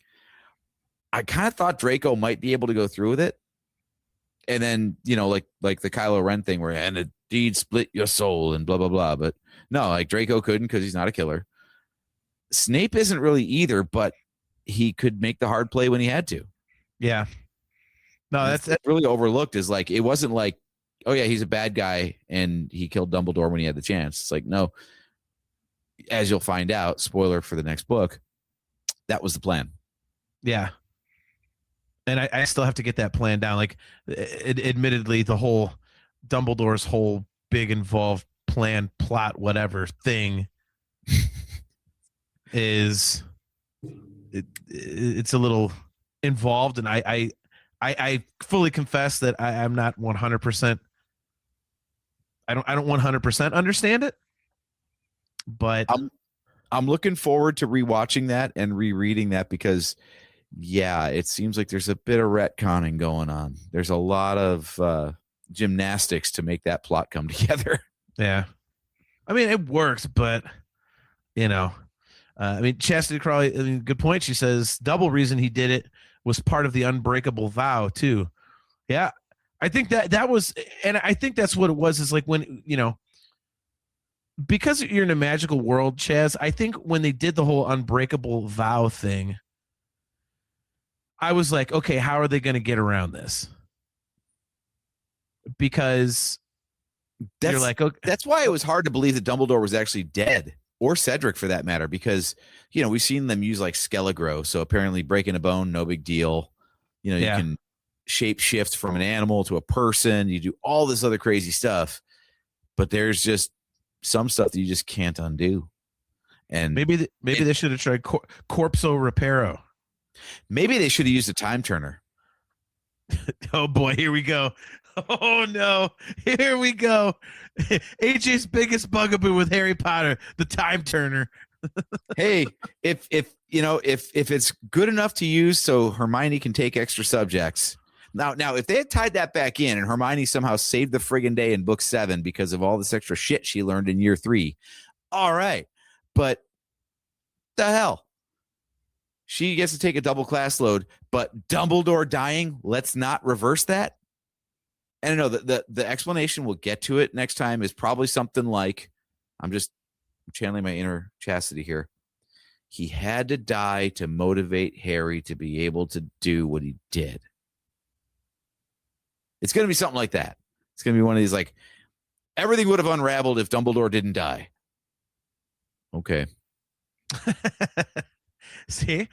I kind of thought Draco might be able to go through with it. And then, like the Kylo Ren thing where, and it deed split your soul and blah, blah, blah. But no, like Draco couldn't because he's not a killer. Snape isn't really either, but he could make the hard play when he had to. Yeah. No, that's really overlooked, is like, it wasn't like, oh yeah, he's a bad guy and he killed Dumbledore when he had the chance. It's like, no, as you'll find out, spoiler for the next book, that was the plan. Yeah. And I still have to get that plan down. Like, admittedly, the whole Dumbledore's whole big involved plan, plot, whatever thing is it's a little involved, and I fully confess that I'm not 100%. I don't 100% understand it, but I'm looking forward to rewatching that and rereading that, because yeah, it seems like there's a bit of retconning going on. There's a lot of gymnastics to make that plot come together. Yeah. I mean, it works, but Chastity Crawley, good point. She says double reason he did it was part of the unbreakable vow too. Yeah. I think that was, and I think that's what it was, is like when, because you're in a magical world, Chaz, I think when they did the whole unbreakable vow thing, I was like, okay, how are they going to get around this? Because you're like, okay. That's why it was hard to believe that Dumbledore was actually dead, or Cedric for that matter, because, we've seen them use like Skelegro. So apparently breaking a bone, no big deal. You can shape shift from an animal to a person. You do all this other crazy stuff, but there's just some stuff that you just can't undo. And maybe they should have tried Corpso Reparo. Maybe they should have used a time turner. Oh boy, here we go. Oh no, here we go. AJ's biggest bugaboo with Harry Potter, the time turner. Hey, if it's good enough to use so Hermione can take extra subjects. Now, if they had tied that back in and Hermione somehow saved the friggin' day in book 7 because of all this extra shit she learned in year 3, all right. But the hell? She gets to take a double class load, but Dumbledore dying, let's not reverse that. And I know the explanation, we'll get to it next time, is probably something like, I'm channeling my inner Chastity here. He had to die to motivate Harry to be able to do what he did. It's going to be something like that. It's going to be one of these, like, everything would have unraveled if Dumbledore didn't die. Okay. See,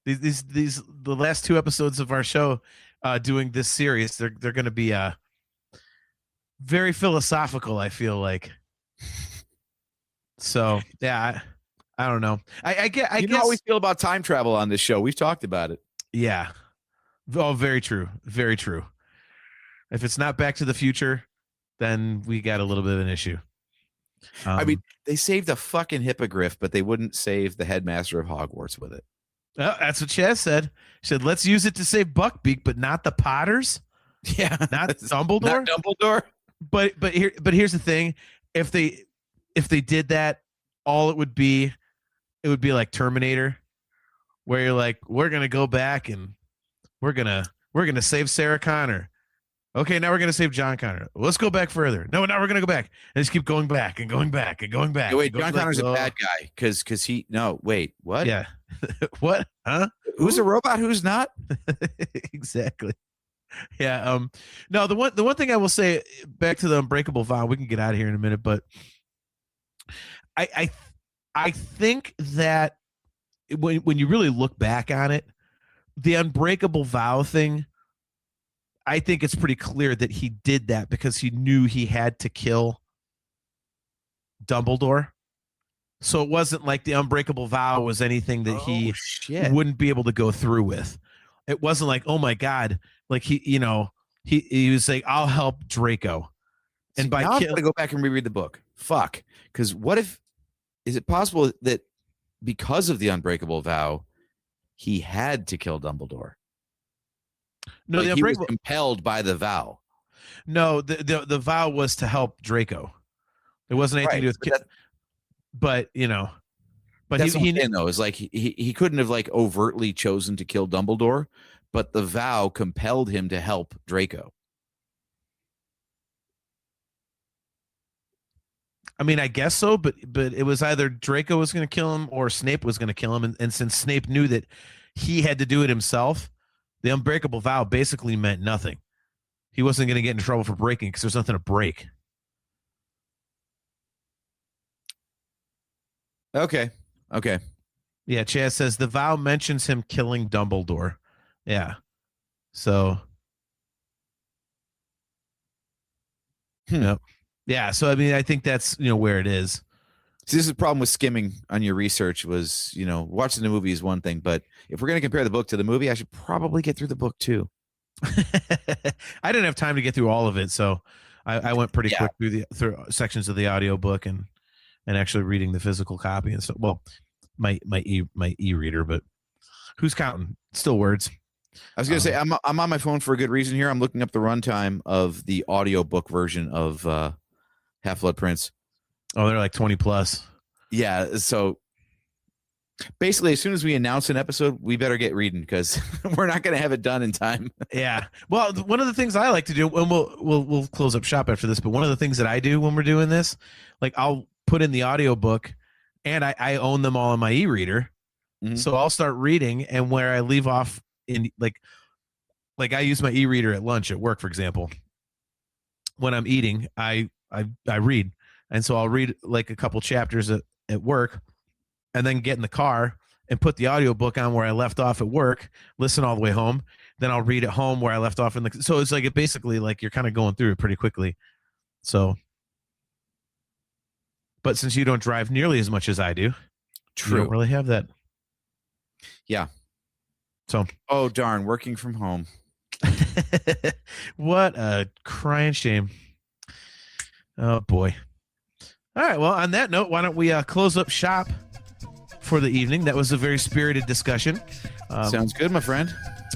these the last 2 episodes of our show, doing this series, they're going to be very philosophical, I feel like. So yeah, I don't know. I guess know how we feel about time travel on this show. We've talked about it. Yeah. Oh, very true. Very true. If it's not Back to the Future, then we got a little bit of an issue. I mean, they saved a fucking hippogriff, but they wouldn't save the headmaster of Hogwarts with it. well, that's what Chaz said. She said, let's use it to save Buckbeak, but not the Potters, Yeah, not Dumbledore. not Dumbledore. But here's the thing: if they did that, all it would be like Terminator, where you're like, we're gonna go back and we're gonna save Sarah Connor. Okay, now we're gonna save John Connor. Let's go back further. No, now we're gonna go back and just keep going back and going back and going back. Oh, wait, and John going Connor's back. a bad guy because he no wait what? Yeah, what? Huh? Who's a robot? Who's not? Exactly. Yeah. No, the one thing I will say, back to the unbreakable vow, we can get out of here in a minute, but I think that when you really look back on it, the unbreakable vow thing, I think it's pretty clear that he did that because he knew he had to kill Dumbledore. So it wasn't like the unbreakable vow was anything that he wouldn't be able to go through with. It wasn't like, oh my God, like he was like, I'll help Draco. And by now I'm gonna go back and reread the book. Fuck. Because what if is it possible that because of the unbreakable vow, he had to kill Dumbledore? No, like the he was unbreakable compelled by the vow. No, the vow was to help Draco. It wasn't anything to do with but that's what I'm saying, though, is like he couldn't have like overtly chosen to kill Dumbledore, but the vow compelled him to help Draco. I mean, I guess so, but it was either Draco was going to kill him or Snape was going to kill him, and since Snape knew that he had to do it himself, the unbreakable vow basically meant nothing. He wasn't going to get in trouble for breaking because there's nothing to break. Okay. Yeah, Chaz says the vow mentions him killing Dumbledore. Yeah. So. Yep. Yeah. So, I mean, I think that's, where it is. See, this is the problem with skimming on your research was, watching the movie is one thing, but if we're going to compare the book to the movie, I should probably get through the book too. I didn't have time to get through all of it. So I went pretty quick through sections of the audiobook and actually reading the physical copy. And so, well, my e-reader, but who's counting? Still words. I was going to say, I'm on my phone for a good reason here. I'm looking up the runtime of the audiobook version of Half-Blood Prince. Oh, they're like 20 plus. Yeah. So basically, as soon as we announce an episode, we better get reading because we're not going to have it done in time. Yeah. Well, one of the things I like to do, and we'll close up shop after this, but one of the things that I do when we're doing this, like I'll put in the audiobook and I own them all in my e-reader. Mm-hmm. So I'll start reading, and where I leave off in like I use my e-reader at lunch at work, for example. When I'm eating, I read. And so I'll read like a couple chapters at work and then get in the car and put the audiobook on where I left off at work, listen all the way home. Then I'll read at home where I left off so it's like basically like you're kind of going through it pretty quickly. So, but since you don't drive nearly as much as I do, true, you don't really have that. Yeah. So, oh darn, working from home. What a crying shame. Oh boy. All right. Well, on that note, why don't we close up shop for the evening? That was a very spirited discussion. Sounds good, my friend.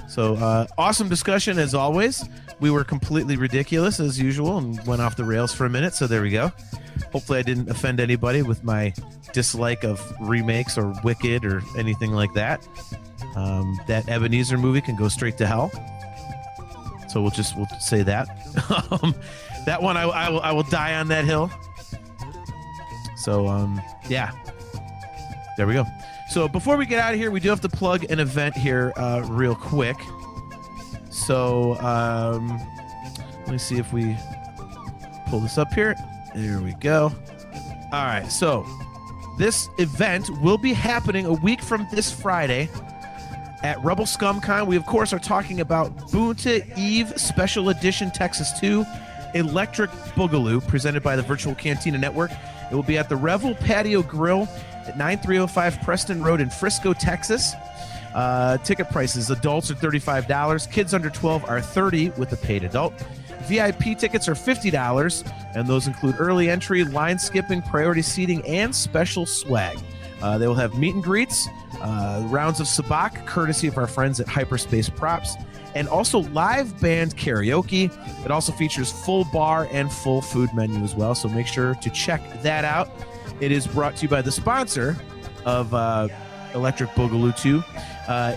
So awesome discussion as always. We were completely ridiculous as usual and went off the rails for a minute. So there we go. Hopefully I didn't offend anybody with my dislike of remakes or Wicked or anything like that. That Ebenezer movie can go straight to hell. So we'll say that. That one I will die on that hill. So yeah, there we go. So before we get out of here, we do have to plug an event here real quick. So let me see if we pull this up here. There we go. All right. So this event will be happening a week from this Friday at Rebel ScumCon. We, of course, are talking about Boonta Eve Special Edition Texas 2 Electric Boogaloo, presented by the Virtual Cantina Network. It will be at the Revel Patio Grill at 9305 Preston Road in Frisco, Texas. Ticket prices, adults are $35. Kids under 12 are $30 with a paid adult. VIP tickets are $50, and those include early entry, line skipping, priority seating, and special swag. They will have meet and greets, rounds of sabacc, courtesy of our friends at Hyperspace Props, and also live band karaoke. It also features full bar and full food menu as well, so make sure to check that out. It is brought to you by the sponsor of Electric Boogaloo 2.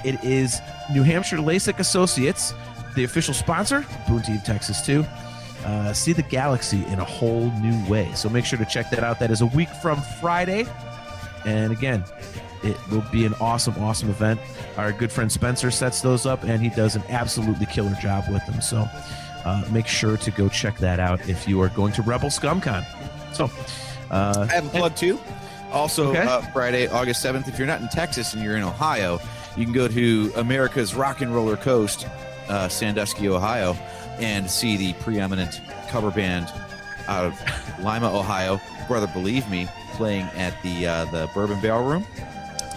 It is New Hampshire LASIK Associates, the official sponsor, Boonty of Texas 2. See the galaxy in a whole new way. So make sure to check that out. That is a week from Friday. And again, it will be an awesome, awesome event. Our good friend Spencer sets those up, and he does an absolutely killer job with them. So make sure to go check that out if you are going to Rebel ScumCon. So I have a plug too. Also, Okay. Friday, August 7th, if you're not in Texas and you're in Ohio, you can go to America's Rock and Roller Coast, Sandusky, Ohio, and see the preeminent cover band out of Lima, Ohio, Brother Believe Me, playing at the Bourbon Barrel Room.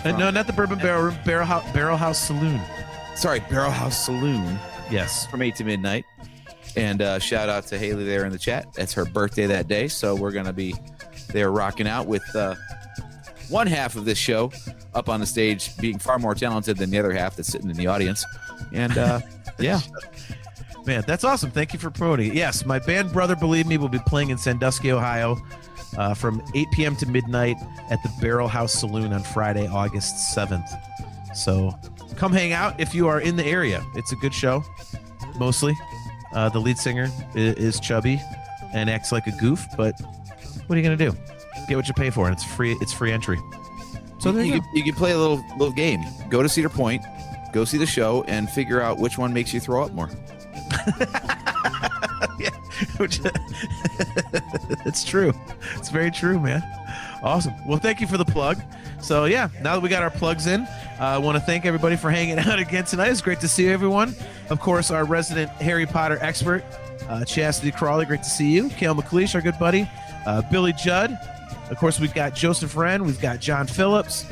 No, not the Bourbon Barrel Room, Barrel House Saloon. Sorry, Barrel House Saloon. Yes. From 8 to midnight. And shout out to Haley there in the chat. It's her birthday that day, so we're going to be there rocking out with one half of this show up on the stage being far more talented than the other half that's sitting in the audience. And yeah. Man, that's awesome. Thank you for promoting it. Yes, my band Brother Believe Me will be playing in Sandusky, Ohio from 8 p.m. to midnight at the Barrel House Saloon on Friday, August 7th. So come hang out if you are in the area. It's a good show, mostly. The lead singer is chubby and acts like a goof, but what are you going to do? Get what you pay for, and it's free entry. So there you go. You can play a little game. Go to Cedar Point, go see the show, and figure out which one makes you throw up more. Yeah, it's true. It's very true, man. Awesome. Well, thank you for the plug. So yeah, now that we got our plugs in, I want to thank everybody for hanging out again tonight. It's great to see everyone. Of course, our resident Harry Potter expert, Chastity Crawley, great to see you. Cale McLeish, our good buddy. Billy Judd. Of course, we've got Joseph Wren. We've got John Phillips.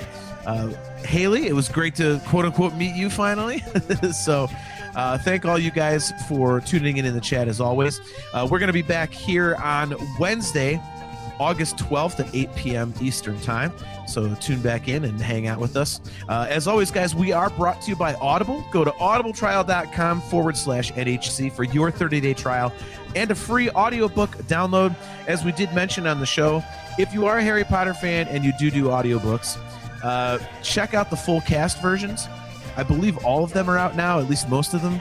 Haley, it was great to quote-unquote meet you finally. So thank all you guys for tuning in the chat as always. We're going to be back here on Wednesday, August 12th at 8 p.m. Eastern Time. So tune back in and hang out with us. As always, guys, we are brought to you by Audible. Go to audibletrial.com/NHC for your 30-day trial and a free audiobook download. As we did mention on the show, if you are a Harry Potter fan and you do audiobooks, check out the full cast versions. I believe all of them are out now, at least most of them.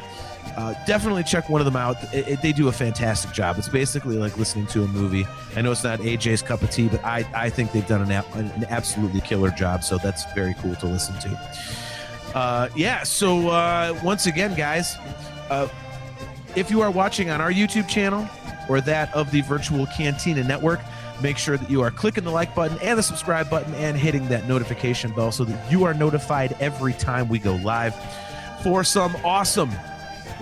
Definitely check one of them out. They do a fantastic job. It's basically like listening to a movie. I know it's not AJ's cup of tea, but I think they've done an absolutely killer job, so that's very cool to listen to. So once again, guys, if you are watching on our YouTube channel or that of the Virtual Cantina Network, make sure that you are clicking the like button and the subscribe button and hitting that notification bell so that you are notified every time we go live. For some awesome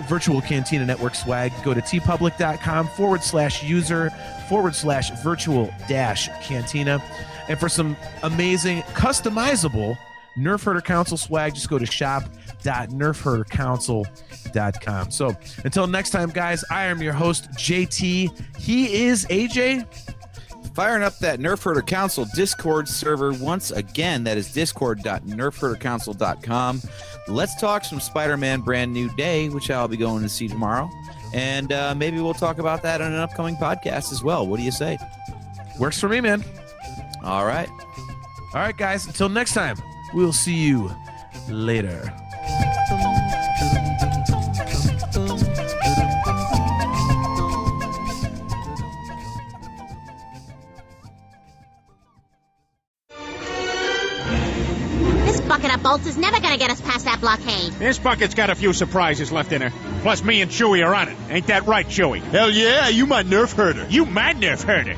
Virtual Cantina Network swag, go to tpublic.com/user/virtual-cantina. And for some amazing customizable Nerf Herder Council swag, just go to shop.nerfherdercouncil.com. So until next time, guys, I am your host, JT. He is AJ. Firing up that Nerf Herder Council Discord server once again. That is discord.nerfherdercouncil.com. Let's talk some Spider-Man Brand New Day, which I'll be going to see tomorrow. And maybe we'll talk about that on an upcoming podcast as well. What do you say? Works for me, man. All right. All right, guys. Until next time, we'll see you later. This bucket of bolts is never gonna get us past that blockade. This bucket's got a few surprises left in her. Plus, me and Chewie are on it. Ain't that right, Chewie? Hell yeah, you my Nerf herder. You my Nerf herder.